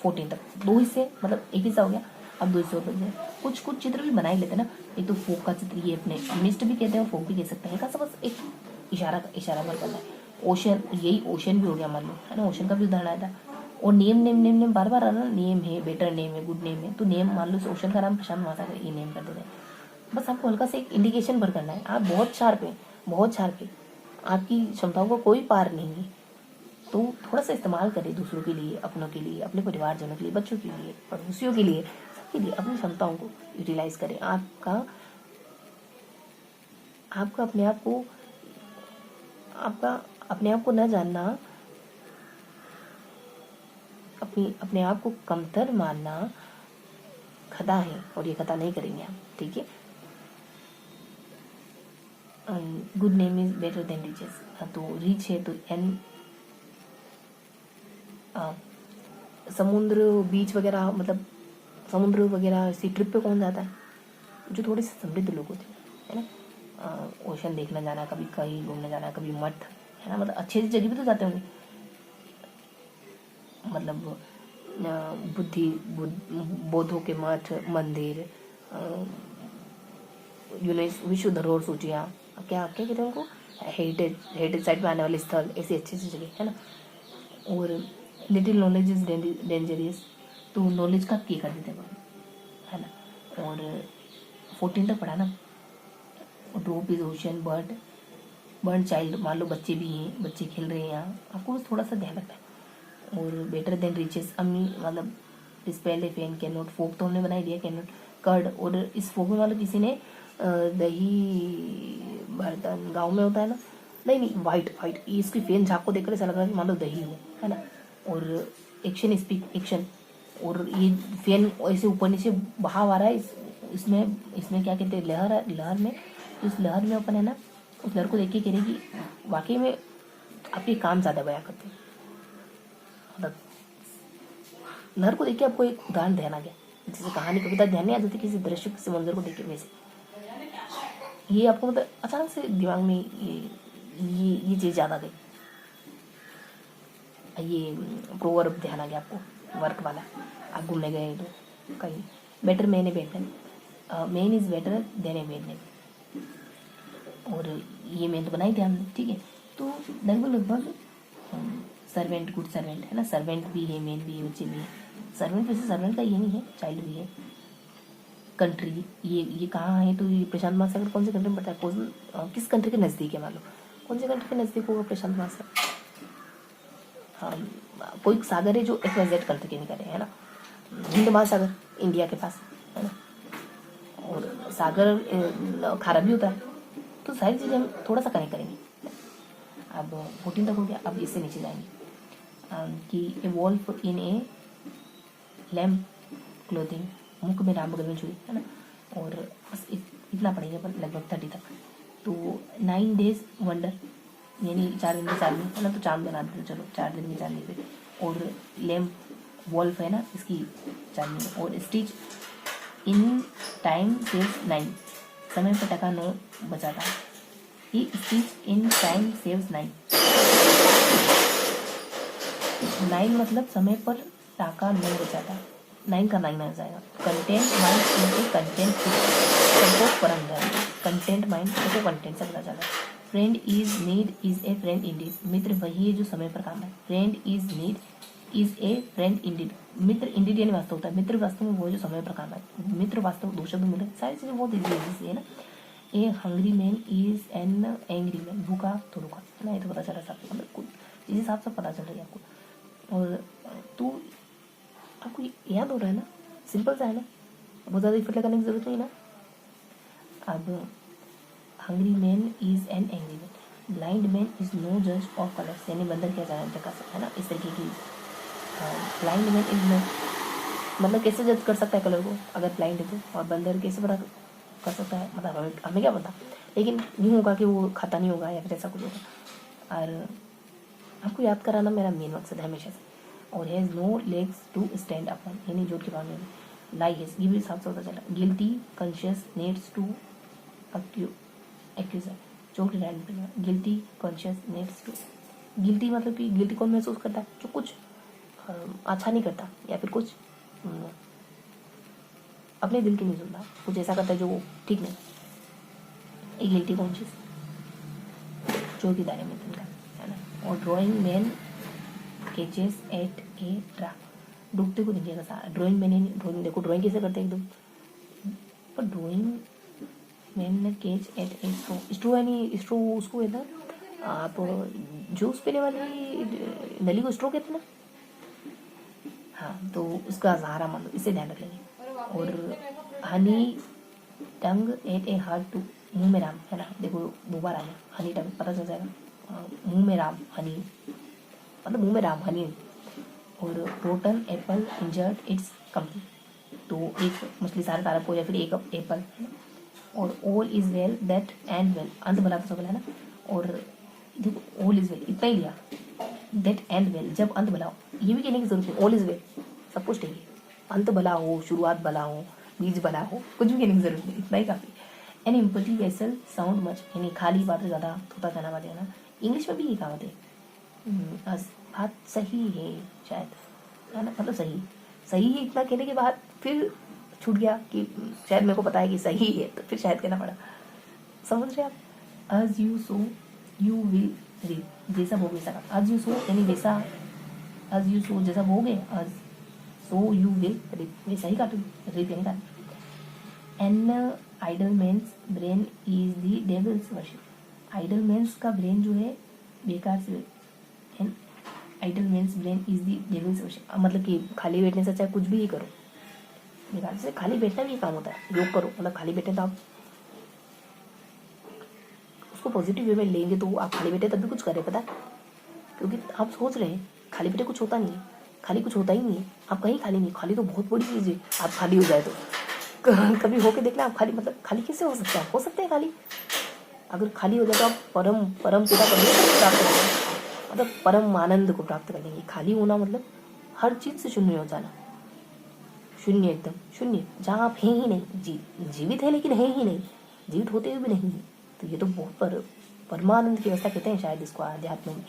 14 तक, 2 हिस्से मतलब 1 हिस्सा हो गया, अब 2 हिस्से और बच गए। कुछ कुछ चित्र भी बना ही लेते ना, एक तो फोक का चित्र, ये अपने मिस्ट भी कहते हैं और फोक भी कह सकते हैं, ऐसा बस एक इशारा भर करना है। ओशन, यही ओशन भी हो गया मान लो, है ना, ओशन का भी उदाहरण आया था। और नेम नेम नेम नेम बार बार आ रहा, नेम है, बेटर नेम है, गुड नेम है, तो नेम मान लो इस ओशन का नाम प्रशांत महासागर, ये नेम कर देते हैं। बस आपको हल्का से एक इंडिकेशन भर करना है, आप बहुत शार्प है, बहुत शार्प है, आपकी क्षमताओं को कोई पार नहीं है। तो थोड़ा सा इस्तेमाल करें दूसरों के लिए, अपनों के लिए, अपने परिवारजनों के लिए, बच्चों के लिए, पड़ोसियों के लिए, सबके लिए अपनी क्षमताओं को यूटिलाइज करें। आपका आपका अपने आप को, आपका अपने आप को न जानना, अपने आप को कमतर मानना, खता है और ये खता नहीं करेंगे हम, ठीक है। Good name is better than riches, तो रिच है तो एन समुद्र बीच वगैरह, मतलब समुद्र वगैरह ऐसी ट्रिप पे कौन जाता है? जो थोड़े से समृद्ध लोग होते हैं, है ना। ओशन देखने जाना है, कभी कहीं घूमने जाना है, कभी मठ, है ना, मतलब अच्छी जगह भी तो जाते होंगे। मतलब बौद्धों के मठ, मंदिर, विश्व धरोहर सूचियाँ, क्या क्या कहते हैं उनको, हेरिटेज साइट में आने वाले स्थल, ऐसी अच्छी अच्छी जगह, है ना। और लिटिल नॉलेज इज डेंजरियस, तो नॉलेज का क्या कर देते हैं, है ना। और 14 तक पढ़ा ना। Drop is ocean, bird child, मान लो बच्चे भी हैं, बच्चे खेल रहे हैं यहाँ, आपको बस थोड़ा सा ध्यान रखना है। और बेटर देन रिचेस, अम्मी मतलब इस पहले फैन, कैन नॉट, फोक तो हमने बनाई दिया, कैन नॉट, कर्ड, और इस फोक में मतलब किसी ने दही, बर्तन गाँव में होता है ना, नहीं वाइट, इसकी फैन झाग को देखकर ऐसा लग रहा है कि मान लो दही हो, है ना। और एक्शन स्पीक एक्शन, और ये फैन ऐसे ऊपर नीचे बहाव आ रहा है, इसमें क्या कहते हैं, लहर में, इस लहर में अपन, है ना, उस लहर को देख के कह रहे कि वाकई में आपके काम ज़्यादा बयां करते हैं। मतलब लहर को देख के आपको एक उदाहरण ध्यान आ गया, जैसे कहानी कविता ध्यान नहीं आ जाती किसी दृश्य, किसी मंजर को देख के, वैसे ये आपको मतलब अचानक से दिमाग में ये चीज़ ज़्यादा गई, ये प्रोवर्ब ध्यान आ गया आपको, वर्क वाला। आप घूमने गए तो कहीं, better man a better, man is better than a man, और ये मैंने तो बनाई थी हमने, ठीक है। तो लगभग सर्वेंट, गुड सर्वेंट, है ना, सर्वेंट भी है, मैन भी है, बच्चे भी है। सर्वेंट वैसे सर्वेंट का ये नहीं है, चाइल्ड भी है। कंट्री, ये कहाँ है, तो ये प्रशांत महासागर कौन से कंट्री में पड़ता है, किस कंट्री के नज़दीक है, मान लो कौन से कंट्री के नज़दीक होगा प्रशांत महासागर, हाँ, कोई सागर है जो XYZ कंट्री के निकले, है ना। हिंद महासागर इंडिया के पास, है ना, और सागर खारा भी होता है, तो सारी चीज़ें हम थोड़ा सा कनेक्ट करेंगे। अब 14 तक हो गया, अब इससे नीचे जाएंगे कि a wolf in a lamb clothing, मुख में राम, बगल में छुरी, है ना। और बस इतना पढ़ेंगे अपन लगभग 30 तक। तो 9 डेज वंडर, यानी 4 दिन में चांदनी, है ना, तो चांद बना देते, चलो 4 दिन में चांदनी पे। और लैम्प वॉल्फ है ना, इसकी चांदनी। और स्टिच इन टाइम सेव्स 9, समय पर टका 9 बचाता है। ही स्टिच इन टाइम सेव्स 9, 9 मतलब समय पर टाका 9 बचाता है, 9 का 9 आ जाएगा। कंटेंट माइंड इनके कंटेंट संतोष पर अंदर, कंटेंट माइंड को कंटेंट से पता चला। Friend is need is a friend indeed, मित्र वही है जो समय पर काम है। Friend is need is a friend indeed, मित्र इंडीड यानी वास्तव होता है, मित्र वास्तव में वो है जो समय पर काम है। मित्र वास्तव, दो शब्द मिले, सारी चीज़ें बहुत ईजी है ना। A hungry man is an angry man, भूखा तो रुका, है ना, ये तो पता चला सब, मतलब कुछ चीज़ें साफ साफ पता चल रही है आपको। और तो आपको याद हो रहा है ना, सिंपल सा है ना, बहुत ज़्यादा इफर्ट लगाने की जरूरत नहीं ना। अब hungry man is an angry man, blind man is no जज ऑफ कलर्स, यानी बंदर क्या जाना कर सकता है ना, इस तरीके की। ब्लाइंड मैन इज नो, मतलब कैसे जज कर सकता है कलर को अगर ब्लाइंड है तो, और बंदर कैसे पता कर सकता है, मतलब हमें क्या पता, लेकिन यूँ होगा कि वो खाता नहीं होगा या फिर ऐसा कुछ होगा। और आपको याद कराना मेरा मेन मकसद है हमेशा से। और has no legs to stand upon, यानी जोड़ के बांधने में। लाई हैज़, ये भी साफ साफ पता चला। Guilty conscious needs to accuser, चोट लैंड पे, guilty conscious needs to, guilty मतलब कि गिल्टी कौन महसूस करता है, जो कुछ अच्छा नहीं करता या फिर कुछ अपने दिल की नहीं सुनता, कुछ ऐसा करता है जो ठीक नहीं, ये गिल्टी कॉन्शियस चोर के दायरे में तिनका, है ना। और drowning man catches at a trap, डूबते को देखिएगा सारा। ड्राइंग मैंने, ड्राइंग देखो ड्राइंग कैसे करते हैं एकदम, पर ड्राइंग मैन केच एट ए स्ट्रो, स्ट्रो यानी स्ट्रो उसको कहता है, आप जूस पीने वाली नली को स्ट्रो कहते हैं ना, हाँ, तो उसका सहारा मान लो, इसे ध्यान रख लेंगे। और हनी टंग एट ए हार्ट टू, मुँह में राम, है ना, देखो 2 बार आ गया हनी टंग, पता चल जाएगा। मुँह में राम हनी, मतलब मुँह में राम हनी। और rotten Apple injured it's company, तो एक मछली सारा तारा को या फिर एक एप्पल, और all is well that and well, अंत भला तो सब है ना, और देखो ऑल इज वेल इतना ही लिया, दैट एंड वेल जब अंत भला हो, ये भी कहने की जरूरत नहीं, ऑल इज वेल सब कुछ ठीक है, अंत भला हो, शुरुआत भला हो, बीज भला हो, कुछ भी कहने की जरूरत नहीं, इतना ही काफी। An empty vessel sound much, यानी खाली पात्र ज़्यादा थोड़ा जाना वाले ना, इंग्लिश में भी ये कहावत है। बात सही है शायद, है ना, मतलब सही सही है, इतना कहने के बाद फिर छूट गया कि शायद मेरे को पता है कि सही है, तो फिर शायद कहना पड़ा, समझ रहे आप। as you sow you will reap, जैसा बोगे वैसा, as you sow यानी वैसा, as you sow जैसा बोगे, as so you will reap, वैसा ही काटो, reap यानी काटो। an idle man's brain is the devil's worship, idle man's का ब्रेन जो है बेकार से, an idle men's brain is the devil's worship, मतलब कि खाली बैठने से चाहे कुछ भी ही करो, बेकार से खाली बैठना भी काम होता है, योग करो, मतलब खाली बैठे तो आप उसको पॉजिटिव वे में लेंगे तो आप खाली बैठे तब भी कुछ करें, पता है, क्योंकि आप सोच रहे हैं खाली बैठे कुछ होता नहीं है, खाली कुछ होता ही नहीं है, आप कहीं खाली नहीं, खाली तो बहुत बड़ी चीज़ है, आप खाली हो जाए तो कभी होके देखना आप खाली, मतलब खाली कैसे हो सकता है, हो सकते हैं खाली, अगर खाली हो जाए तो आप परम परम पिता परमेश्वर को प्राप्त करेंगे, मतलब परम आनंद को प्राप्त कर लेंगे। खाली होना मतलब हर चीज से शून्य हो जाना, शून्य, एकदम शून्य, जहाँ आप हैं ही नहीं, जीवित है लेकिन है ही नहीं, जीवित होते हुए भी नहीं है, तो ये तो बहुत परमानंद की अवस्था कहते हैं शायद इसको अध्यात्म में।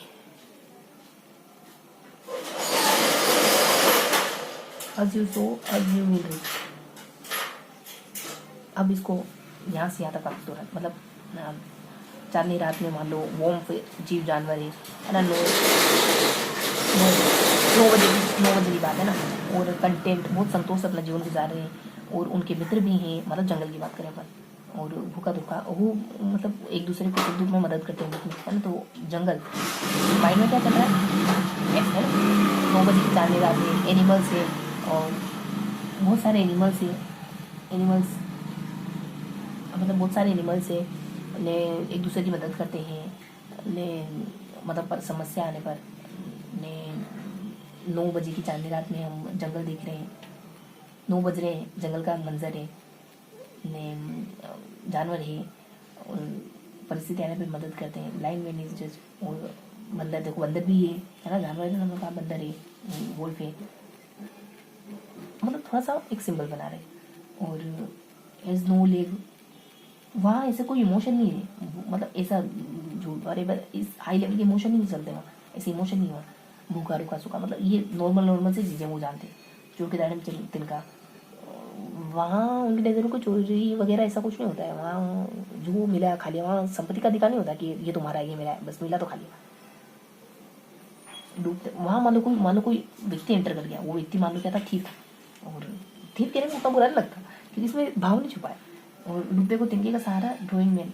as you sow as you will reap, अब इसको यहाँ से यहाँ तक आप तुरंत, मतलब चांदनी रात में मान लो वोम जीव जानवर है ना, 9 बजे की बात है ना, और कंटेंट बहुत संतोष से अपना जीवन गुजार रहे हैं, और उनके मित्र भी हैं, मतलब जंगल की बात करें अपन, और भूखा दुखा वो मतलब एक दूसरे को सुख दुख में मदद करते हैं, है ना, तो जंगल माइंड में क्या चल रहा है ना, 9 बजे की चांदनी रात है, एनिमल्स है, और बहुत सारे एनिमल्स है, एनिमल्स मतलब बहुत सारे एनिमल्स है ने एक दूसरे की मदद करते हैं, ने मतलब पर समस्या आने पर ने 9 बजे की चांदनी रात में हम जंगल देख रहे हैं, 9 बज रहे हैं, जंगल का मंजर है, ने जानवर है, और परिस्थिति आने पर मदद करते हैं, ब्लाइंड मैन इज जज, और बंदर देखो, बंदर भी है ना, जानवर है ना, बंदर है, वोल्फ है, मतलब थोड़ा सा एक सिंबल बना रहे, और हैज नो लेग, वहाँ ऐसे कोई इमोशन नहीं है, मतलब ऐसा झूठ अरे इस हाई लेवल के इमोशन ही नहीं चलते वहाँ, ऐसे इमोशन नहीं हुआ, भूखा रुखा सूखा, मतलब ये नॉर्मल से चीज़ें वो जानते हैं, चोर के दाड़े में तिनका, वहाँ उनके नज़रों को चोरी वगैरह ऐसा कुछ नहीं होता है, वहाँ जो मिला खा लिया, वहाँ संपत्ति का अधिकार नहीं होता कि ये तुम्हारा है, ये मेरा है, बस मिला तो खा लिया, डूबते वहाँ मान लो कोई व्यक्ति एंटर कर गया, वो व्यक्ति मान लो क्या था, थीफ, और थीफ कहने में उतना बुरा नहीं लगता क्योंकि इसमें भाव नहीं छुपा है, और डूबते को तिनके का सहारा, ड्राइंग में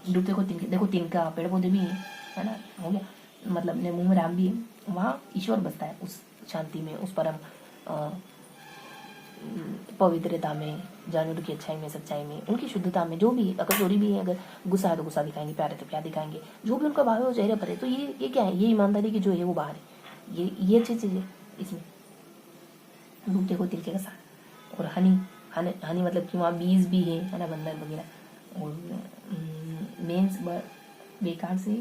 डूबते को तिनके, देखो तिनका पेड़ पौधे भी हैं, है ना, हो गया, मतलब अपने मुंह में राम भी है, वहाँ ईश्वर बसता है उस शांति में, उस परम पवित्रता में, जानवरों की अच्छाई में, सच्चाई में, उनकी शुद्धता में, जो भी अगर चोरी भी है, अगर गुस्सा है तो गुस्सा दिखाएंगे, प्यार है तो प्यार दिखाएंगे, जो भी उनका भाव है वो चेहरे पर है, तो ये क्या है, ये ईमानदारी की जो है वो बाहर है, ये अच्छी चीज़ है इसमें, डूबते को तिनके का सहारा, और हनी मतलब कि वहाँ बीज भी है ना, बंदर वगैरह, और मेन्स बेकार से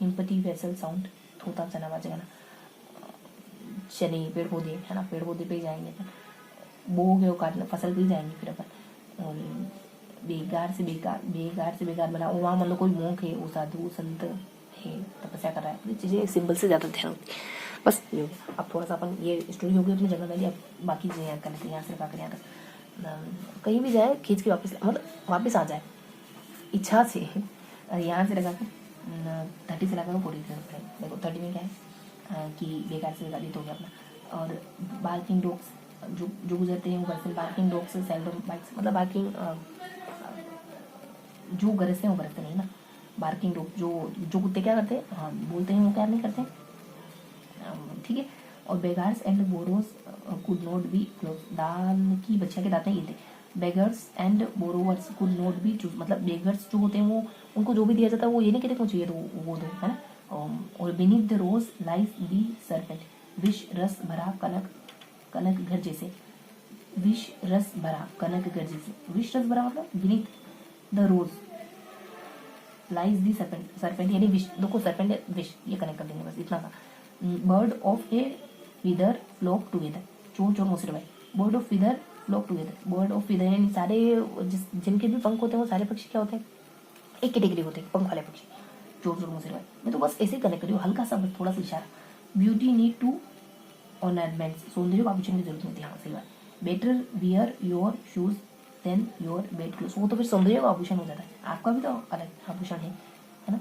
इम्पटी वेसल साउंड, थोता चना बाजेगा ना, चने पेड़ पौधे है ना, पेड़ पौधे पे जाएंगे अपन, बोगे वो काटना, फसल पे जाएंगे फिर अपन, और बेकार से बेकार बना, और वहाँ मतलब कोई मोंक है, वो साधु संत है, तपस्या कर रहा है, ये चीज़ें सिंबल से ज़्यादा ध्यान होती है, बस ये अब थोड़ा सा अपन ये स्टोरी होगी अपनी जगह वाली, अब बाकी चीज़ें याद कर लेते हैं, यहाँ से कर यहाँ तक, कहीं भी जाए खींच के वापस आ जाए इच्छा से, यहाँ से लगा के 30 से लगा के 40 देखो 30 में क्या है कि बेकार से बेकार हो गया अपना, और बार्किंग डॉग्स जो गुजरते हैं वो करते हैं, बार्किंग डॉग्स से सेल्डम बाइक्स, मतलब बार्किंग जो गरजते हैं वो गरजते नहीं ना, बार्किंग डॉग जो कुत्ते क्या करते हैं, हाँ बोलते हैं, वो क्या नहीं करते, ठीक है, और beggars and borrowers could not be choosers, दान की बच्चिया के दांत ये थे, beggars and borrowers could not be चूज, मतलब बेगर्स जो होते हैं वो उनको जो भी दिया जाता है वो ये नहीं कहते क्यों चाहिए तो वो दो, है ना, और beneath the rose lies the serpent, विष रस भरा कनक घर जैसे, विष रस भरा कनक गर्जे से, विष रस भरा मतलब beneath the rose lies the serpent यानी विष, देखो सरपेंट है विष, ये कनेक्ट कर देंगे बस इतना सा। Bird of a feather flock together, चोर चोर मोसरे भाई, bird of feather flock together, bird of feather यानी सारे जिनके भी पंख होते हैं वो सारे पक्षी क्या होते हैं, एक कैटेगरी होते हैं, पंख वाले पक्षी, चोर चोर मोसरे भाई। मैं तो बस ऐसे ही कनेक्ट करी हूँ, हल्का सा बस थोड़ा सा इशारा। ब्यूटी नीड टू ऑर्नामेंट्स, सौंदर्य को आभूषण की जरूरत नहीं होती, हाँ सही बात। Better wear your shoes than your bed cloth, वो तो फिर सौंदर्य का आभूषण हो जाता है, आपका भी तो अलग आभूषण है ना।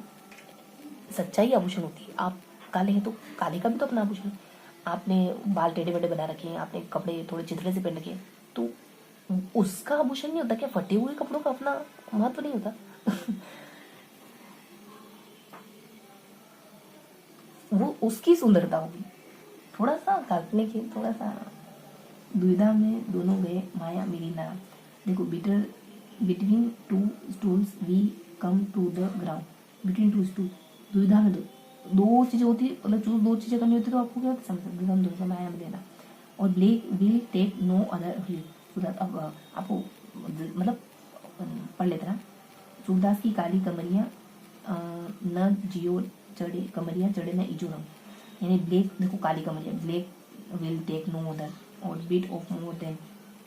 सच्चाई आभूषण होती है, आप काले हैं तो काले का भी तो अपना आभूषण है। आपने बाल टेढ़े बेढ़े बना रखे हैं, आपने कपड़े थोड़े चिथड़े से पहन रखे हैं, तो उसका आभूषण नहीं होता क्या, फटे हुए कपड़ों का अपना महत्व नहीं होता। वो उसकी सुंदरता होगी, थोड़ा सा काल्पनिक है, थोड़ा सा। दुविधा में दोनों गए माया मेरी नाम, देखो bitter between two stools we come to the ground, between two stool, दुविधा में दो चीज़ें होती है, मतलब चूज दो चीज़ें करनी होती है तो आपको क्या समझ सकते हम दोनों माया में देना। और black will take no other wheel, अब आपको मतलब पढ़ लेते ना। सूरदास की काली कमरियाँ न जियो चढ़े, कमरियाँ चढ़े न इजो रंग, यानी ब्लैक देखो काली कमरियाँ, black will take no other और bite off more than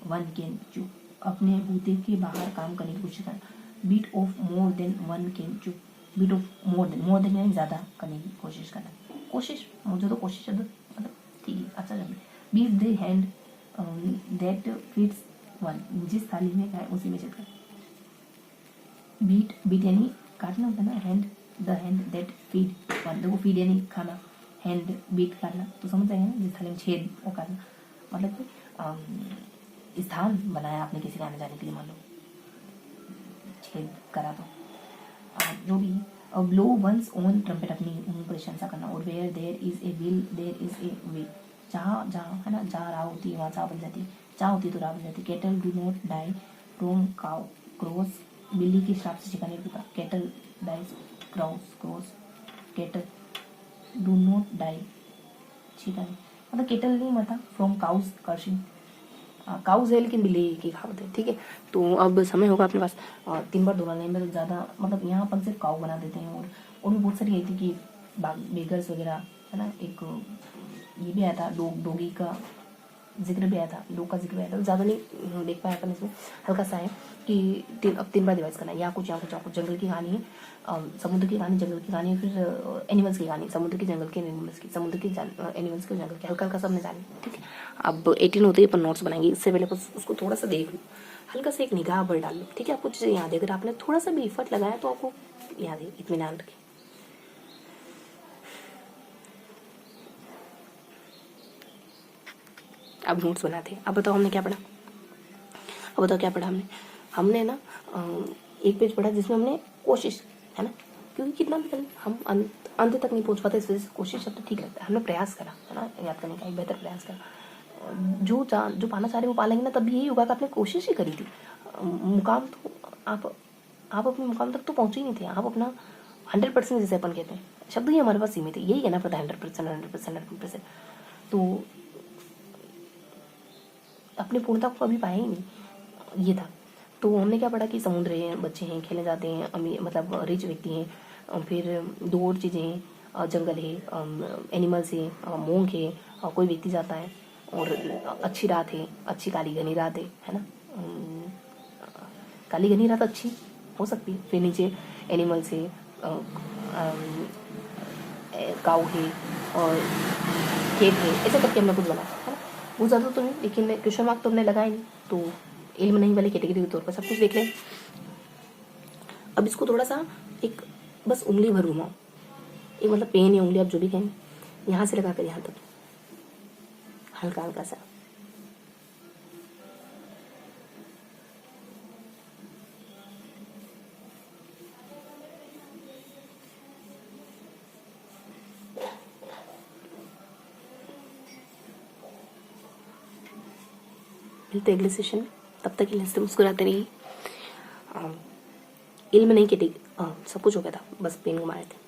one can chew, अपने बूते के बाहर काम करने की कोशिश करना, bite off more than one can chew, bite off more than यानी ज़्यादा करने की कोशिश करना, कोशिश मुझे तो कोशिश मतलब ठीक है अच्छा लगे। Bite the hand that feeds one, जिस थाली में खाए उसी में चलकर, बीट यानी काटना होता है ना, hand the hand that feed one, देखो फीड यानी खाना, हैंड बीट काटना तो समझ जाएगा ना, जिस थाली में छेद वो काटना, मतलब कि स्थान बनाया आपने किसी का आने जाने के लिए, मान लो छेद करा तो जो भी। ब्लो वंस ओन ट्रम्पेट, अपनी प्रशंसा करना। और where there is a will there is a way, जहाँ जहाँ है ना, जहाँ राह होती है वहाँ चाह बन जाती है, चाह होती है तो राह बन जाती है। Cattle do not die from काउ क्रॉस, बिल्ली के श्राप से शिकार नहीं होता, cattle dies curse cattle do not die शिकार, मतलब कैटल नहीं मरता फ्रॉम काउस कर्शिंग, काउज है लेकिन बिल्ली की कहावत है, ठीक है। तो अब समय होगा अपने पास 3 बार दोहराने में, तो ज़्यादा मतलब यहाँ अपन सिर्फ काउ बना देते हैं, और भी बहुत सारी आई थी कि बेगर्स वगैरह है ना, एक ये भी आया था, डोगी का जिक्र भी आया था, लोग का जिक्र आया था, तो ज़्यादा नहीं देख पाया अपन इसमें, हल्का सा है कि अब 3 बार डिवाइस करना है, यहाँ कुछ जंगल की कहानी है, समुद्र की कहानी, जंगल की कहानी है, फिर एनिमल्स की कहानी, समुद्र की, जंगल के, एनिमल्स की, समुद्र की, एनिमल्स की, जंगल की, हल्का हल्का सब ने जानी, ठीक है। अब 18 होते ही अपन नोट्स बनाएंगे, इससे पहले बस उसको थोड़ा सा देख लो, हल्का सा एक निगाह पर डाल लो, ठीक है। आपको चीज़ें याद है, अगर आपने थोड़ा सा भी एफर्ट लगाया तो आपको याद है, इत्मीनान रखें। अब नोट्स बनाते हैं। अब बताओ हमने क्या पढ़ा, अब बताओ क्या पढ़ा हमने ना एक पेज पढ़ा जिसमें हमने कोशिश, है ना, क्योंकि कितना भी करें हम अंत तक नहीं पहुंच पाते, इस वजह से कोशिश शब्द ठीक लगता है, हमने प्रयास करा है ना, याद करने का एक बेहतर प्रयास करा। जो पाना चाह रहे वो पा लेंगे ना, तब यही होगा कि आपने कोशिश ही करी थी। मुकाम तो आप अपने मुकाम तक तो पहुंचे ही नहीं थे, आप अपना 100% जैसे अपन कहते हैं, शब्द ही हमारे पास सीमित है, यही कहना पड़ता है 100%। तो अपनी पूर्णता को कभी पाया ही नहीं, ये था। तो हमने क्या पढ़ा कि समुद्र है, बच्चे हैं, खेले जाते हैं, अमीर मतलब रिच व्यक्ति हैं, फिर 2 और चीज़ें हैं, जंगल है, एनिमल्स है, मोंग है, कोई व्यक्ति जाता है, और अच्छी रात है, अच्छी काली घनी रात है ना, काली घनी रात अच्छी हो सकती है। फिर नीचे एनिमल्स है, काऊ है और खेत है, ऐसे करके हमने कुछ बनाया है ना, वो ज़्यादा तो नहीं, लेकिन क्वेश्चन मार्क तो हमने लगाए नहीं, तो इल्म नहीं वाली कैटेगरी के तौर पर सब कुछ देख लें। अब इसको थोड़ा सा एक बस उंगली भर घुमाओ, एक मतलब पेन या उंगली आप जो भी कहें, यहाँ से लगा कर यहाँ तक हल्का हल्का सा, मिलते अगले सेशन में, तब तक के लिए मुस्कुराते रहिए। इल्म नहीं कैटेगरी सब कुछ हो गया था, बस पेन घुमा रहे थे।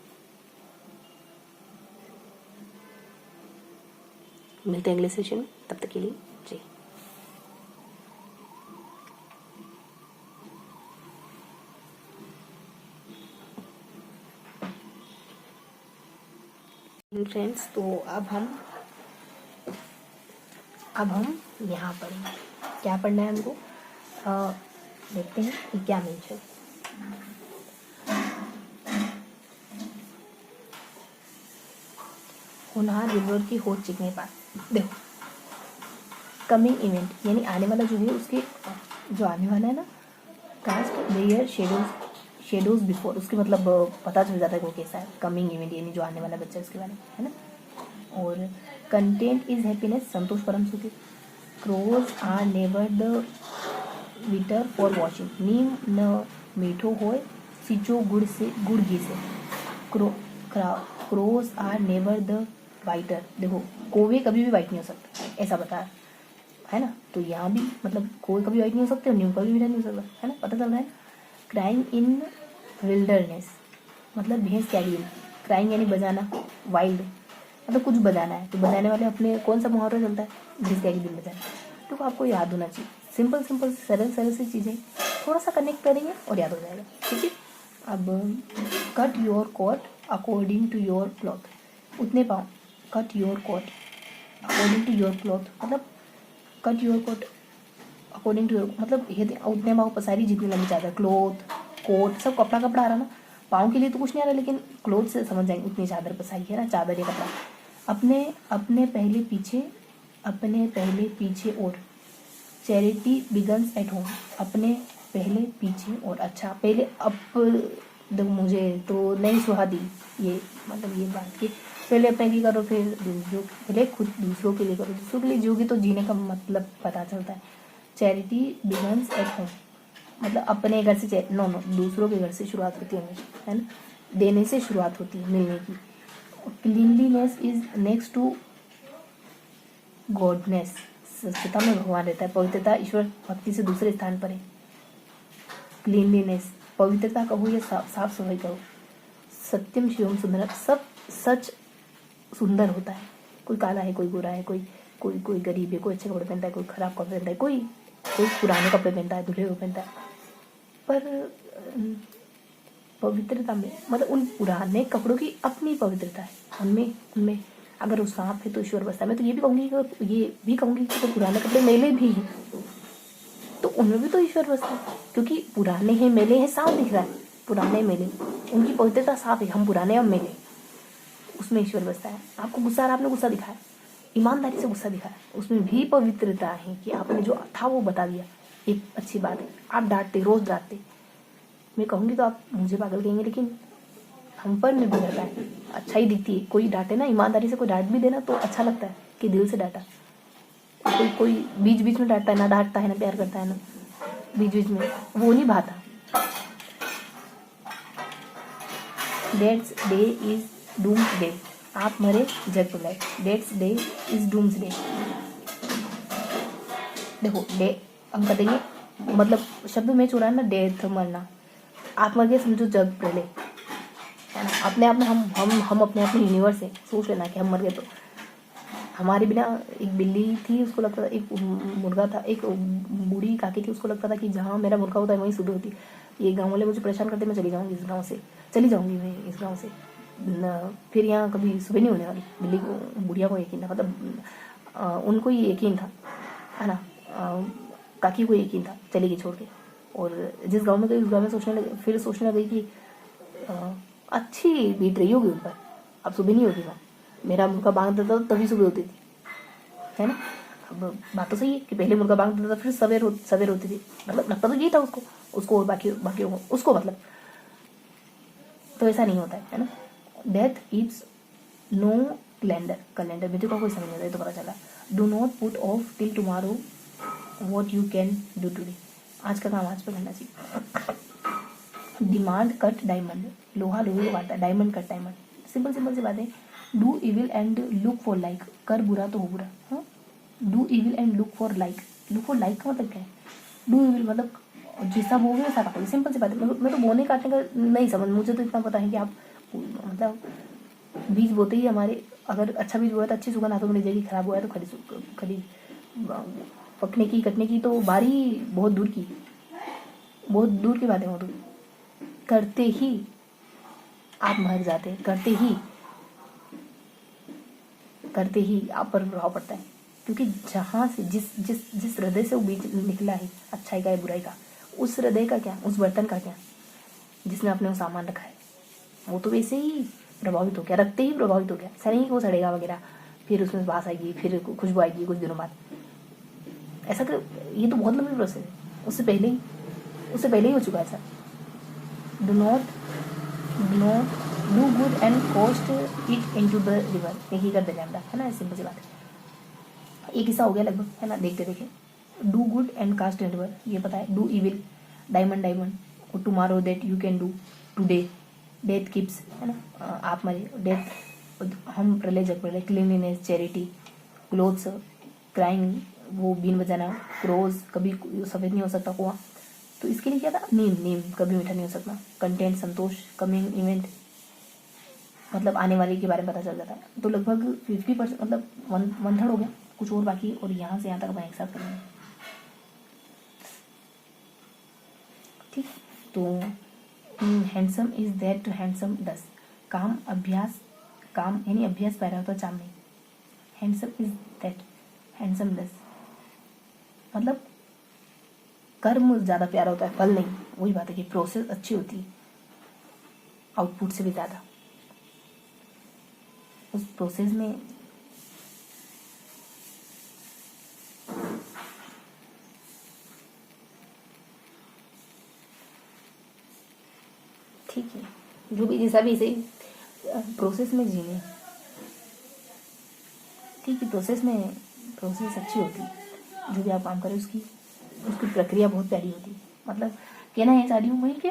मिलते हैं अगले सेशन में, तब तक के लिए जय। फ्रेंड्स, तो अब हम यहाँ पढ़ेंगे। क्या पढ़ना है हमको? देखते हैं कि क्या मीन्स है। होनहार रिवर की होड़ चिकने पास। देखो, कमिंग इवेंट यानी आने वाला जो है, उसके जो आने वाला है ना, कास्ट देयर शेडोज बिफोर, उसके मतलब पता चल जाता है वो कैसा है। कमिंग इवेंट यानी जो आने वाला बच्चा, उसके बारे में, है ना। और कंटेंट इज हैप्पीनेस, संतोष परम सुखी। Crows are never the whiter for washing, नीम न मीठो होए, सींचो गुड़ घी से। Crows are never the whiter, देखो कोवे कभी भी वाइट नहीं हो सकता, ऐसा बताया है ना। तो यहाँ भी मतलब कोई कभी वाइट नहीं हो सकते और न्यू कभी भी नहीं हो सकता, है ना, पता चल रहा है। क्राइंग इन विल्डरनेस, मतलब भैंस क्या गिरी। क्राइंग यानी बजाना, वाइल्ड मतलब कुछ बजाना है, तो बजाने वाले अपने कौन सा मुहावरा चलता है, भैंस क्या गिरी बजाना। तो आपको याद होना चाहिए। सिंपल सिंपल सरल सरल सी चीज़ें थोड़ा सा कनेक्ट करेंगे और याद हो जाएगा, ठीक है। अब cut your coat according to your cloth, उतने पाँव। Cut your coat according to your cloth मतलब cut your coat according to your, मतलब ये उतने पाँव पसारी जितनी लंबी चादर। क्लोथ, कोट सब कपड़ा कपड़ा आ रहा ना, पाँव के लिए तो कुछ नहीं आ रहा, लेकिन क्लोथ से समझ जाएंगे उतनी चादर पसारी है ना, चादर या कपड़ा। अपने अपने पहले पीछे और। चैरिटी बिगन्स एट होम, अपने पहले पीछे और। अच्छा, पहले देखो मुझे तो नहीं सुहाती ये, मतलब ये बात कि पहले अपने लिए करो, फिर दूसरों, पहले खुद दूसरों के लिए करो, दूसरों के लिए जियोगी तो जीने का मतलब पता चलता है। चैरिटी बिगन्स एट होम, मतलब अपने घर से नो दूसरों के घर से शुरुआत होती है हमेशा, है ना। देने से शुरुआत होती है, मिलने की। Cleanliness is next to godliness, स्वच्छता में भगवान रहता है। पवित्रता ईश्वर भक्ति से दूसरे स्थान पर है। क्लीनलीनेस, पवित्रता कहो या साफ सफाई कहो। सत्यम शिवम सुंदर, सब सच सुंदर होता है। कोई काला है, कोई गोरा है, कोई कोई कोई गरीब है, कोई अच्छे कपड़े पहनता है, कोई खराब कपड़े पहनता है, कोई कोई पुराने कपड़े पहनता है, धुले हुए पहनता है। पर पवित्रता में मतलब उन पुराने कपड़ों की अपनी पवित्रता है, उनमें उनमें अगर वो सांप है तो ईश्वर बसता है। मैं तो ये भी कहूँगी कि तो पुराने कपड़े मेले भी हैं तो उनमें भी तो ईश्वर बसता है, क्योंकि पुराने हैं मेले हैं, साफ दिख रहा है पुराने मेले, उनकी पवित्रता साफ है। हम पुराने और मेले, उसमें ईश्वर बसता है। आपको गुस्सा आ रहा, आपने गुस्सा दिखाया, ईमानदारी से गुस्सा दिखाया, उसमें भी पवित्रता है कि आपने जो था वो बता दिया, एक अच्छी बात है। आप डांटते, रोज डांटते, मैं कहूँगी तो आप मुझे पागल कहेंगे, लेकिन हम पर निर्भर करता है, अच्छा ही दिखती है। कोई डांटे ना, ईमानदारी से कोई डांट भी देना तो अच्छा लगता है कि दिल से डांटा। कोई बीच बीच में डांटता है ना, डांटता है ना, प्यार करता है ना, बीच बीच में वो नहीं भाता। Death's day is doomsday, आप मरे जग बुलाए। Death's day is doomsday, देखो डे हम कहेंगे मतलब शब्द में चुरा ना, डेथ मरना, आप मर गए समझो जग प्रलय, है ना। अपने आप में हम अपने आप में यूनिवर्स है, सोच लेना कि हम मर गए तो हमारे बिना। एक बिल्ली थी, उसको लगता था, एक मुर्गा था, एक बूढ़ी काकी थी, उसको लगता था कि जहाँ मेरा मुर्गा होता है वहीं सुबह होती। ये गाँव वाले मुझे परेशान करते, मैं चली जाऊँगी इस गाँव से, चली जाऊँगी मैं इस गाँव से, फिर यहाँ कभी सुबह नहीं होने वाली। बिल्ली को, बुढ़िया को यकीन था, मतलब उनको ये यकीन था, है ना। काकी को यकीन था, चलेगी छोड़ के। और जिस गाँव में गई उस गाँव में सोचने लगी कि अच्छी बीत रही होगी ऊपर, अब सुबह नहीं होगी। मेरा मुर्गा बांध देता था तभी सुबह होती थी, है ना। अब बात तो सही है कि पहले मुर्गा बांध देता था फिर सवेर होती थी, मतलब लगता तो यही था उसको और बाकियों को उसको, मतलब तो ऐसा नहीं होता है ना। डेथ इज नो कैलेंडर मृत्यु का कोई समय नहीं होता, तो पता चला। Do not put off till tomorrow what you can do today, आज का काम आज पे करना चाहिए। डिमांड कट डायमंड, लोहा लोहे को काटता है, डायमंड कट डायमंड। सिंपल सी बात है। Do evil and look for like, कर बुरा तो हो बुरा। हाँ, do evil and look for like का मतलब क्या है? डू इविल मतलब जैसा बोगे वैसा काटोगे, सिंपल सी बात है। मैं तो बोने काटने का नहीं समझ, मुझे तो इतना पता है कि आप मतलब बीज बोते ही हमारे, अगर अच्छा बीज बोया तो अच्छी सुगंध हाथों में ले जाएगी, खराब हुआ है तो खड़ी पकने की कटने की तो बारी बहुत दूर की बात है। वो तो करते ही आप मर जाते, करते ही करते ही आप पर प्रभाव पड़ता है, क्योंकि जहाँ से जिस जिस जिस हृदय से वो बीज निकला है अच्छाई का या बुराई का, उस हृदय का क्या, उस बर्तन का क्या, जिसमें आपने वो सामान रखा है, वो तो वैसे ही प्रभावित हो गया, रखते ही प्रभावित हो गया। ऐसा नहीं कि वो सड़ेगा वगैरह, फिर उसमें बास आएगी, फिर खुशबू आएगी कुछ दिनों बाद, ऐसा कर, ये तो बहुत लंबी प्रोसेस है। उससे पहले ही हो चुका है सर। Do not do good and cast it into the river, यही कर देगा है ना, सिंपल सी बात है। एक किस्सा हो गया लगभग, है ना, देखते देखे। Do good and cast in river, ये पता है। डू इविल, डायमंड, और tomorrow that you can do today, death keeps, है ना, आप मरे, डेथ हम प्रलय जग प्रलय, क्लीनलीनेस, चैरिटी, क्लोथ्स, क्राइंग, वो बीन बजाना, क्रोज, कभी सफ़ेद नहीं हो सकता कुआं, तो इसके लिए क्या था, नीम कभी मीठा नहीं हो सकता, कंटेंट, संतोष, कमिंग इवेंट, मतलब आने वाले के बारे में पता चल जाता है। तो लगभग 50%, मतलब वन थर्ड हो गया, कुछ और बाकी, और यहाँ से यहाँ तक मैं एक साथ करेंगे, ठीक। तो हैंडसम इज दैट हैंडसम डस, काम यानी अभ्यास पैरा होता चाम नहीं, हैंडसम इज दैट हैंडसम डस, मतलब कर्म ज़्यादा प्यारा होता है, फल नहीं। वही बात है कि प्रोसेस अच्छी होती है आउटपुट से भी ज़्यादा, उस प्रोसेस में ठीक है, जो भी जैसा भी सही, प्रोसेस में जीने, ठीक है, प्रोसेस अच्छी होती है, जो भी आप काम करें उसकी प्रक्रिया बहुत प्यारी होती है। मतलब कहना ये चाह रही हूँ मैं कि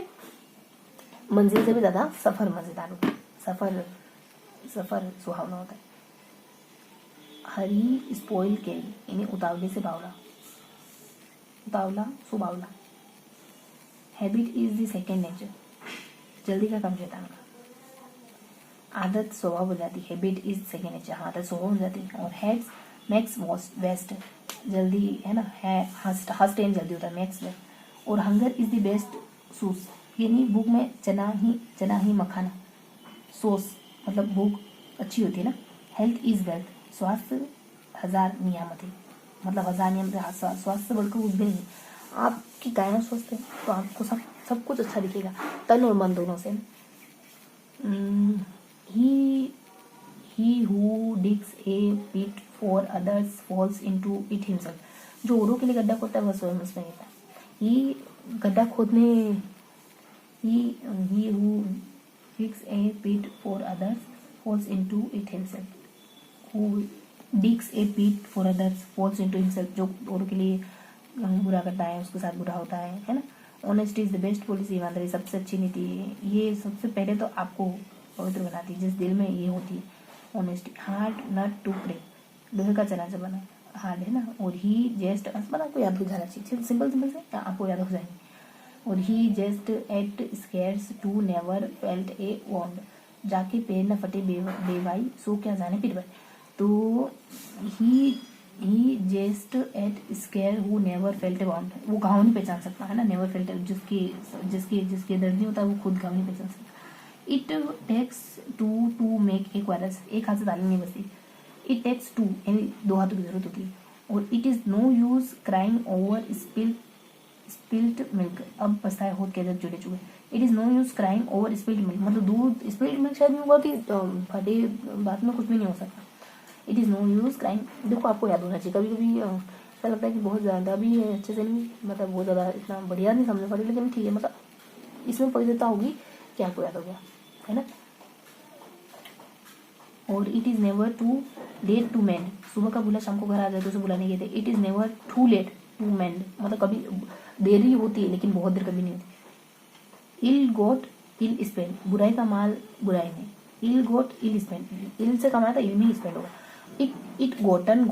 मंजिल से भी ज़्यादा सफ़र मज़ेदार होता है, सफ़र सुहावना होता है। हरी स्पॉइल कैरी, यानी उतावले से उतावला सुबावला। Habit is the second nature, जल्दी का काम शैतान का। आदत स्वभाव हो जाती है, हैबिट इज सेकेंड नेचर, आदत स्वभाव हो जाती है। और हैड्स मैक्स वेस्ट, जल्दी, है ना, है हस्ट टाइम जल्दी होता है, मैक्स वेस्ट। और हंगर इज द बेस्ट सूस, यानी भूख में चना ही मखाना, सोस, मतलब भूख अच्छी होती है ना। हेल्थ इज वेल्थ, स्वास्थ्य 1000 नियामत है, मतलब 1000 नियम से स्वास्थ्य से बढ़कर कुछ भी नहीं। आपकी काया स्वस्थ है तो आपको सब कुछ अच्छा दिखेगा, तन और मन दोनों से। He who digs a pit for others falls into it himself, जो औरों के लिए गड्ढा खोदता है वह स्वयं उसमें गिरता है। ये गड्ढा खोदने, he who digs a pit for others falls into it himself, who digs a pit for others falls into himself, जो औरों के लिए बुरा करता है उसके साथ बुरा होता है ना। Honesty is the best policy, ईमानदारी सबसे अच्छी नीति है। ये सबसे पहले तो आपको पवित्र बनाती है, जिस दिल में ये होती है honesty. Hard nut to pray, लोहे का चना बना हार्ड है ना। और ही जस्ट, बना आपको याद हो जाना चाहिए, सिंपल से आपको याद हो जाएंगे। और he jests at scars to never felt a wound, जाके पैर न फटे बेवाई सो क्या जाने फिर भाई। तो he jests at scars who never felt a wound, वो घाव नहीं पहचान सकता, है ना, नेवर फेल्ट, जिसके दर्द नहीं होता वो खुद घाव नहीं पहचान सकता। It takes two make a quarrel, एक हाथ से ताली नहीं बजती। इट टेक्स टू, यानी 2 हाथों की जरूरत होती है। और it is no use crying over spilt milk, अब पछताए होत के जब जुड़े चुके। It is no use crying over spilt milk, मतलब दूध स्पिल्ट मिल्क शायद होगा कि फटे बात में कुछ भी नहीं हो सकता। It is no use crying, देखो आपको याद होना चाहिए। कभी कभी ऐसा लगता है कि बहुत ज़्यादा भी अच्छे से नहीं, मतलब बहुत ज़्यादा इतना बढ़िया नहीं समझ पड़ी, लेकिन ठीक है, मतलब इसमें पवित्रता होगी कि आपको याद हो गया, है ना। और it is never too late to mend, सुबह का भूला शाम को घर आ जाए तो उसे बुलाने गए थे। It is never too late to mend, मतलब कभी देरी होती है लेकिन बहुत देर कभी नहीं होती। इल गोट इल स्पेंड, बुराई का माल बुराई में। इल गोट इल स्पेंड, इल से कमाया था इल में ही स्पेंड होगा। इट गोटन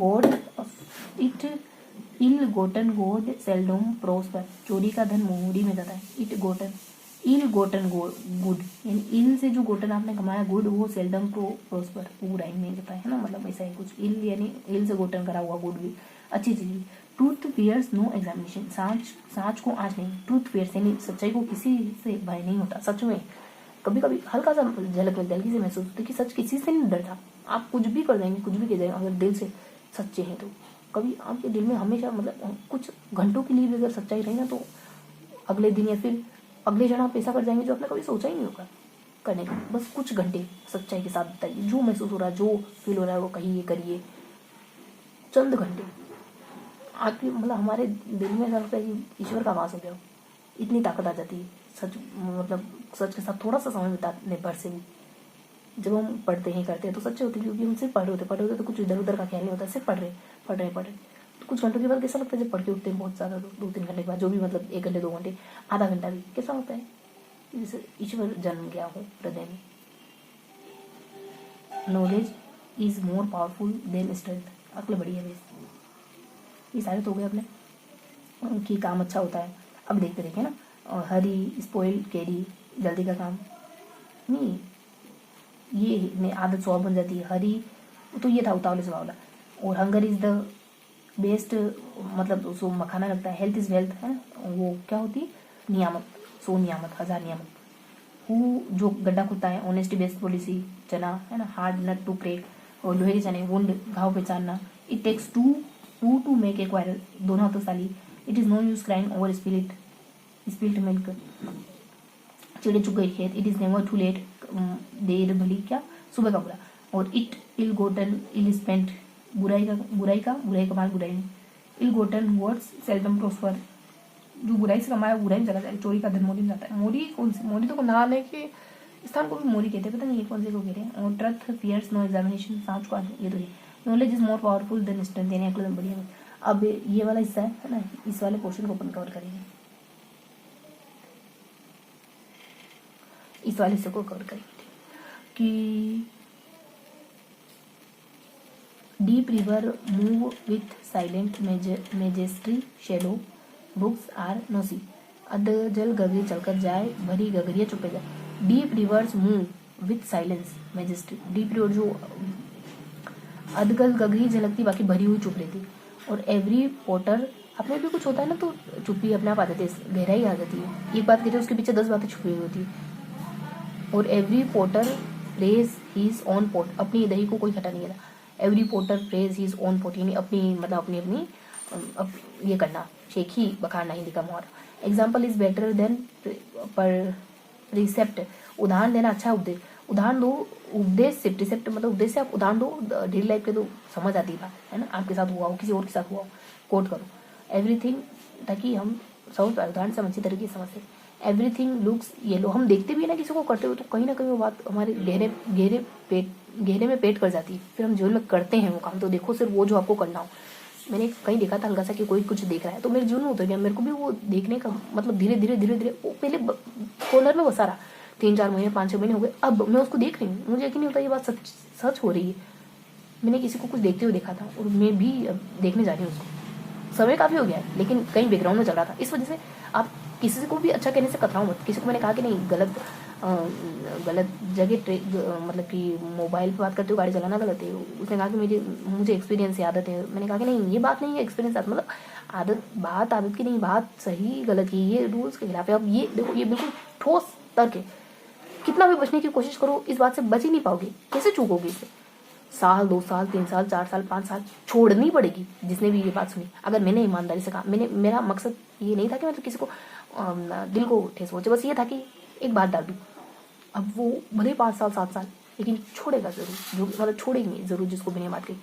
गोड सेल्डम प्रोस्पर, चोरी का धन मोहरी में जाता है। इल गोटन गुड, यानी इल से जो गोटन आपने कमाया गुड, वो सेल्डम प्रोस्पर, वो राइम नहीं जाता है ना, मतलब ऐसा ही कुछ। इल यानी इल से गोटन करा हुआ गुड भी अच्छी चीज। ट्रूथ फियर्स नो एग्जामिनेशन, सांच को आँच नहीं। ट्रूथ फियर्स यानी सच्चाई को किसी से भय नहीं होता, सच में कभी कभी हल्का सा झलक मिलता है, हल्की सी महसूस होती है कि सच किसी से नहीं डरता। आप कुछ भी कर जाएंगे, कुछ भी कह जाएंगे, अगर दिल से सच्चे हैं तो कभी आपके दिल में हमेशा मतलब कुछ घंटों के लिए भी अगर सच्चाई रही ना, तो अगले दिन या फिर अगले क्षण आप ऐसा कर जाएंगे जो आपने कभी सोचा ही नहीं होगा करने का। बस कुछ घंटे सच्चाई के साथ बिताइए, जो महसूस हो रहा है, जो फील हो रहा है वो कहिए, करिए। चंद घंटे आपकी मतलब हमारे दिल में ऐसा लगता है कि ईश्वर का वास हो गया, इतनी ताकत आ जाती है सच मतलब सच के साथ थोड़ा सा समय बिताने पर से भी। जब हम पढ़ते हैं करते हैं तो सच्चे होते हैं, क्योंकि हम सिर्फ पढ़ रहे होते तो कुछ इधर उधर का ख्याल नहीं होता, सिर्फ पढ़ रहे तो कुछ घंटों के बाद कैसा लगता है जब पढ़ के उठते हैं बहुत ज़्यादा, 2-3 घंटे के बाद, जो भी मतलब 1 घंटे 2 घंटे आधा घंटा भी, कैसा होता है जैसे ईश्वर जन्म गया हो हृदय में। Knowledge is more powerful than strength. अकल बड़ी है बेस। ये सारे तो हो गए अपने कि काम अच्छा होता है। अब देखते रहिए ना, और हरी स्पॉइल कैरी, जल्दी का काम नहीं, ये आदत स्वभाव बन जाती है। हरी तो ये था उतावले स्वभाव वाला, और हंगर इज द बेस्ट मतलब उसको मखाना लगता है। हेल्थ इज वेल्थ है ना, वो क्या होती है नियामक, 100 नियामक 1000 नियामक। हु जो गड्ढा खुदता है, ऑनेस्टी बेस्ड पॉलिसी, चना है ना, हार्ड नट टू क्रेक, और लोहे के चने, वुंड घाव पहचानना। It takes two to make a quarrel, दोनों हाथों साली। It is no use crying over spilt milk. चिड़े चुग गई खेत, it is never too late, देर भली क्या सुबह का बुरा। और it ill Gotan ill spent, बुराई का माल बुराई में। इल गोटन वर्ड्स सेल्डम प्रोस्पर, जो बुराई से कमाया बुराई में चला जाए। चोरी का धन मोरी में जाता है। मोरी कौन सी, मोरी तो नाम है कि स्थान को भी मोरी कहते हैं, पता नहीं ये कौन से को कह रहे हैं। और ट्रथ फियर्स नो एग्जामिनेशन, सांच को ये तो है। Knowledge is more powerful than strength, यानी अकल बढ़िया है। अब ये वाला हिस्सा है ना, इस वाले पोर्शन को अपन कवर करेंगे, इस वाले हिस्से को कवर करेंगे कि deep river move with silent majesty, shallow brooks are noisy. अध जल गगरी चलकर जाए, भरी गगरिया चुपे जाए। Deep rivers move with silence majesty, deep river जो अधगल गगरी झलकती, बाकी भरी हुई चुप रहती। और एवरी पोटर, अपने भी कुछ होता है ना तो चुप्पी अपने आप आ जाती है, गहराई आ जाती है। एक बात कहते हैं उसके पीछे 10 बातें छुपी हुई होती है। और every potter praise his own pot, अपनी दही को कोई खटा नहीं करता। Every potter praise his own pot, यानी अपनी मतलब अपनी ये करना, शेख ही बखारना, हिंदी का मोहर। एग्जाम्पल इज बेटर देन पर रिसेप्ट, उदाहरण देना अच्छा उपदेश। उदाहरण दो, उपदेश से प्रिसेप्ट मतलब उपदेश से आप उदाहरण दो, डेली लाइफ के तो समझ आती बात है ना, आपके साथ हुआ हो, किसी और के साथ हुआ हो, कोट करो एवरीथिंग, ताकि हम सब उदाहरण से अच्छी तरीके से समझते। एवरीथिंग लुक्स येलो, हम देखते भी है ना किसी को करते हुए तो कहीं ना कहीं वो बात हमारे गहरे में पेट कर जाती है। फिर हम जीवन में करते हैं वो काम, तो देखो सिर्फ वो जो आपको करना हो। मैंने कहीं देखा था हल्का सा कि कोई कुछ देख रहा है, तो मेरे जीवन में उतर गया। मेरे को भी वो देखने का मतलब धीरे धीरे वो पहले कॉर्नर में बसा रहा, 3-4 महीने 5-6 महीने हो गए, अब मैं उसको देख रही हूँ, मुझे यकीन नहीं होता ये बात सच हो रही है। मैंने किसी को कुछ देखते हुए देखा था और मैं भी अब देखने जा रही हूँ उसको। समय काफ़ी हो गया है लेकिन कहीं बैकग्राउंड में चल रहा था। इस वजह से आप किसी को भी अच्छा कहने से कतराओ मत। किसी को मैंने कहा कि नहीं गलत जगह मतलब कि मोबाइल पे बात करते हो गाड़ी चलाना गलत है। उसने कहा कि मुझे एक्सपीरियंस है, आदत है। मैंने कहा कि नहीं ये बात नहीं है एक्सपीरियंस आदत, मतलब आदत की नहीं, बात सही गलत की, ये रूल्स के खिलाफ है। अब ये देखो ये बिल्कुल ठोस तर्क है। कितना भी बचने की कोशिश करो इस बात से बच ही नहीं पाओगे। कैसे चूकोगे इससे? 1 साल 2 साल 3 साल 4 साल 5 साल छोड़नी पड़ेगी जिसने भी ये बात सुनी। अगर मैंने ईमानदारी से कहा, मेरा मकसद ये नहीं था कि मतलब किसी को दिल को ठेस पहुंचे, बस ये था कि एक बात डाल दूँ। अब वो भले 5 साल 7 साल लेकिन छोड़ेगा जरूर, जो मतलब छोड़ेंगे जरूर जिसको बिना बात की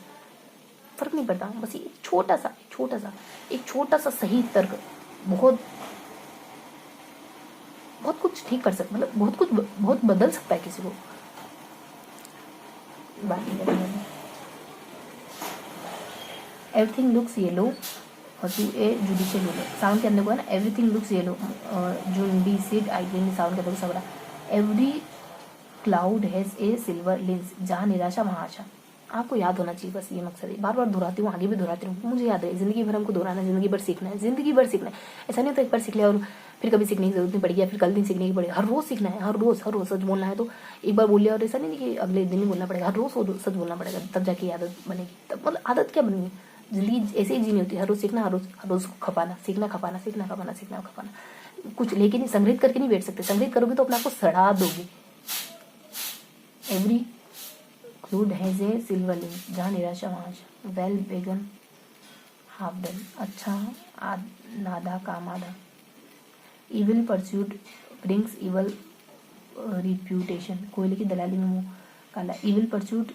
फर्क नहीं पड़ता। बस ये छोटा सा सही तर्क बहुत कुछ ठीक कर सकता, मतलब बहुत बदल सकता है किसी को। Everything looks yellow to a judicial yellow, साउंड के अंदर को है ना, everything looks yellow, judicial identity साउंड के अंदर सब बड़ा। Every cloud has a silver lining, जहाँ निराशा वहाँ आशा। आपको याद होना चाहिए, बस ये मकसद है। बार बार दोहराती हूँ, आगे भी दोहराती हूँ, मुझे याद है। जिंदगी भर हमको दोहराना, जिंदगी भर सीखना है, जिंदगी भर सीखना है। ऐसा नहीं तो एक बार सीख लिया और फिर कभी सीखने की जरूरत नहीं पड़ेगी, या फिर कल दिन सीखने की पड़ेगी। हर रोज सीखना है, हर रोज सच बोलना है। तो एक बार बोल लिया और ऐसा नहीं कि अगले दिन ही बोलना पड़ेगा, हर रोज सच बोलना पड़ेगा, तब जाके आदत बनेगी। तब मतलब आदत क्या बनेगी? जिंदगी ऐसे ही जीनी होती है, हर रोज सीखना, हर रोज खपाना, सीखना खपाना। कुछ लेके नहीं, संग्रहित करके नहीं बैठ सकते। संग्रहित करोगे तो अपने आप को सड़ा दोगे, every clued has a silver link, जहाँ निराशा वहाँ आशा। वेल बिगन हाफ डन, अच्छा आधा काम आधा। Evil pursuit brings evil reputation, कोयले की दलाली में मुँह काला। इविल परस्यूट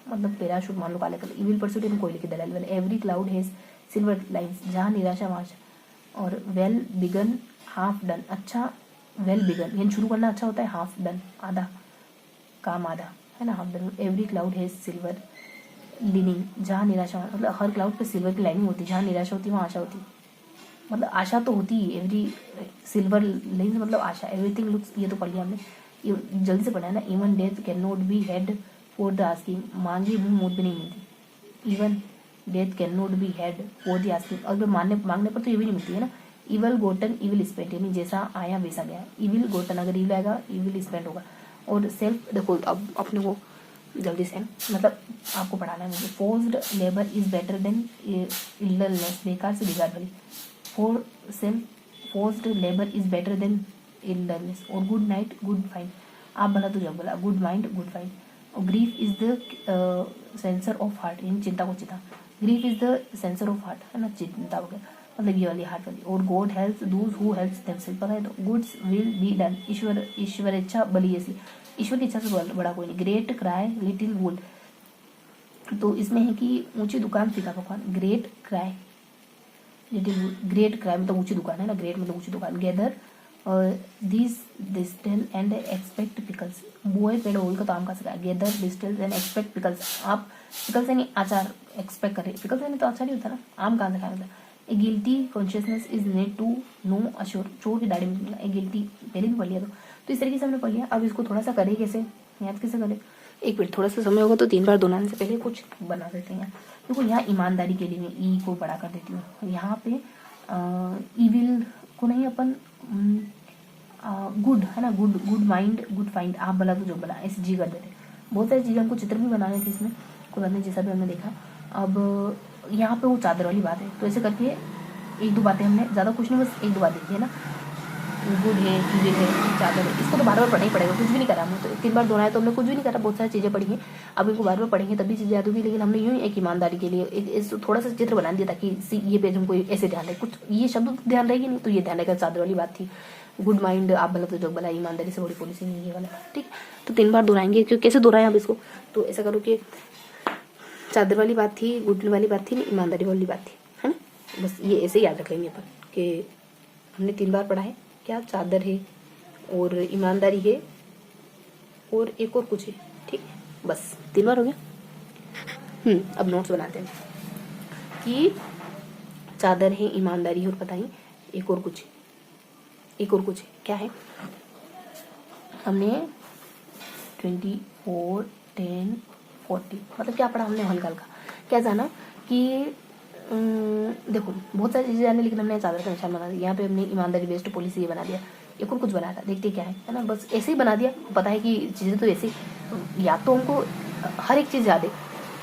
मतलब पैराशूट मान लो काले कलर, इविल परस्यूट इन कोयले की दलाली वाले। Every cloud has silver lines, जहाँ निराशा वहाँ आशा। और वेल बिगन हाफ डन, अच्छा वेल बिगन यानी शुरू करना अच्छा होता है, हाफ डन आधा काम आधा है ना, half done. Every cloud has silver leaning, जहाँ निराशा मतलब हर क्लाउड पे सिल्वर की लाइनिंग होती है, जहाँ निराशा होती है वहाँ आशा होती है, मतलब आशा तो होती ही। एवरी सिल्वर लेंस मतलब आशा। एवरीथिंग लुक्स, ये तो पढ़ लिया हमने, ये जल्दी से पढ़ा है ना। Even death can not be had for the asking, मांगी मुँह मौत भी नहीं मिलती। Even death can not be had for the asking, अगर मांगने पर तो ये भी नहीं मिलती है ना। इवल गोटन इविल स्पेंट, यानी जैसा आया वैसा गया। इविल गोटन, अगर इविल आएगा इविल स्पेंड होगा। और सेल्फ देखो अब अपने को जल्दी से मतलब आपको पढ़ाना है मुझे। Forced labour is better than illness, बेकार से बिगाड़ वाली। For self forced labour is better than illness. और गुड नाइट गुड फाइन, आप भला तो जब बोला। Good mind good fine. और grief is the censor of heart, यानी चिंता को चिता। Grief is the censor of heart है ना, चिंता वगैरह मतलब ये वाली हार्ट वाली। और God helps those who help themselves, पता है तो। गुड्स विल बी डन, ईश्वर इच्छा बली ऐसी, ईश्वर की इच्छा से बड़ा कोई नहीं। ग्रेट क्राई लिटिल वुल, तो इसमें है कि ऊंची दुकान फीका पकवान। Great cry little wool, great cry मतलब ऊंची दुकान है ना, ग्रेट मतलब ऊंची दुकान। Gather this thistle and expect pickles, बोए पेड़ ओल का तो आम खा सका। Gather thistle and expect pickles, आप पिकल्स यानी अचार एक्सपेक्ट कर रहे, पिकल्स यानी तो अचार ही होता ना, आम कहाँ से खाया था। A guilty consciousness is need to no accuser, चोर की दाढ़ी में मिला। ए गिल्टी पहले भी पढ़ लिया तो इस तरीके से हमने पढ़ लिया। अब इसको थोड़ा सा करें कैसे, याद कैसे करें, एक मिनट थोड़ा सा समय होगा तो 3 बार दोहराने से पहले कुछ बना देते हैं। देखो यहाँ ईमानदारी के लिए मैं ई को बड़ा कर देती हूँ। यहाँ पे ईविल को नहीं अपन गुड है ना, good good mind good find, आप भला तो जो भला ऐसे जी कर देते। बहुत सारी चीज़ें हमको चित्र भी बनाने थे इसमें, कोई बात नहीं, जैसा भी हमने देखा। अब यहाँ पे वो चादर वाली बात है, तो ऐसे करके 1-2 बातें हमने, ज़्यादा कुछ नहीं, बस 1-2 बात देखी है ना। गुड है, ईविल है, चादर है, इसको तो बार बार पढ़ना ही पड़ेगा, कुछ भी नहीं करा हमने तो। 3 बार दोहराया तो हमने कुछ भी नहीं करा, बहुत सारी चीज़ें पढ़ी हैं। अब इनको बार बार पढ़ेंगे तभी चीज़ें याद होगी। लेकिन हमने यूँ ही एक ईमानदारी के लिए एक थोड़ा सा चित्र बना दिया ताकि ये पेज हमको ऐसे ध्यान रहे, कुछ ये शब्द ध्यान रहेगी नहीं तो ये ध्यान रहेगा, चादर वाली बात थी। गुड माइंड आप भला तो जग भला, ईमानदारी से बड़ी पॉलिसी नहीं, ये वाला ठीक। तो 3 बार दोहराएंगे, क्योंकि कैसे दोहराएं आप इसको, तो ऐसा करो कि चादर वाली बात थी, गुड वाली बात थी, ईमानदारी वाली बात थी, है ना। बस ये ऐसे याद रख लेंगे अपन कि हमने 3 बार पढ़ा है, क्या चादर है और ईमानदारी है और एक और कुछ है, ठीक है, बस 3 बार हो गया। अब नोट्स बनाते हैं कि चादर है, ईमानदारी है और पता ही एक और कुछ है, एक और कुछ है, क्या है। हमने 24, 10, 40 मतलब क्या पढ़ा हमने, हल्का हल्का क्या जाना कि देखो बहुत सारी चीज़ें जाने, लेकिन हमने चादर का निशान बना दिया। यहाँ पे हमने ईमानदारी बेस्ड पॉलिसी ये बना दिया, एक और कुछ बनाया था, देखते क्या है ना। बस ऐसे ही बना दिया, पता है कि चीज़ें तो ऐसे या तो हमको हर एक चीज़ याद है,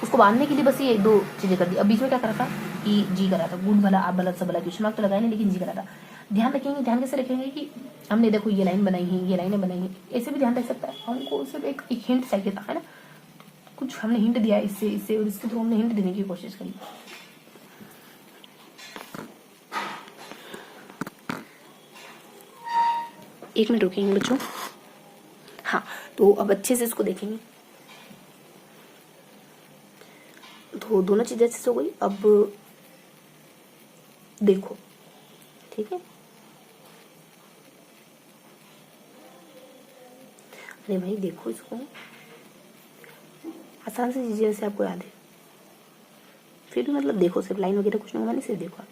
उसको बांधने के लिए बस ये 1-2 चीज़ें कर दी। अब बीच में क्या करा था, ई जी करा था, गुड भला आप भला सब भला, क्वेश्चन मार्क तो लगाए नहीं लेकिन जी करा था। ध्यान रखेंगे, ध्यान कैसे रखेंगे कि हमने देखो ये लाइन बनाई है, ये लाइनें बनाई हैं, ऐसे भी ध्यान रख सकता है। हमको सिर्फ एक हिंट चाहिए था, है ना, कुछ हमने हिंट दिया इससे इससे और इसके थ्रू हमने हिंट देने की कोशिश करी। एक मिनट रुकेंगे बच्चों। हाँ, तो अब अच्छे से इसको देखेंगे। तो दोनों चीजें अच्छे से हो गई। अब देखो, ठीक है, अरे भाई देखो इसको, आसान सी चीजें जैसे आपको याद है, फिर भी मतलब देखो, सिर्फ लाइन वगैरह कुछ नहीं होगा, नहीं सिर्फ देखो।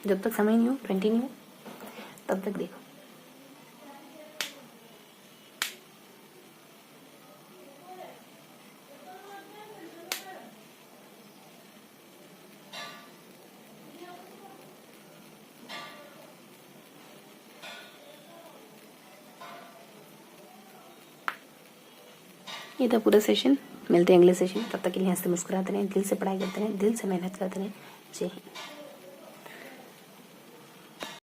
जब तक समय नहीं हो, 20 नहीं हो, तब तक देखो। ये था पूरा सेशन। मिलते हैं अगले सेशन, तब तक के लिए हंसते मुस्कुराते रहें, दिल से पढ़ाई करते रहें, दिल से मेहनत करते रहें। जय हिंद।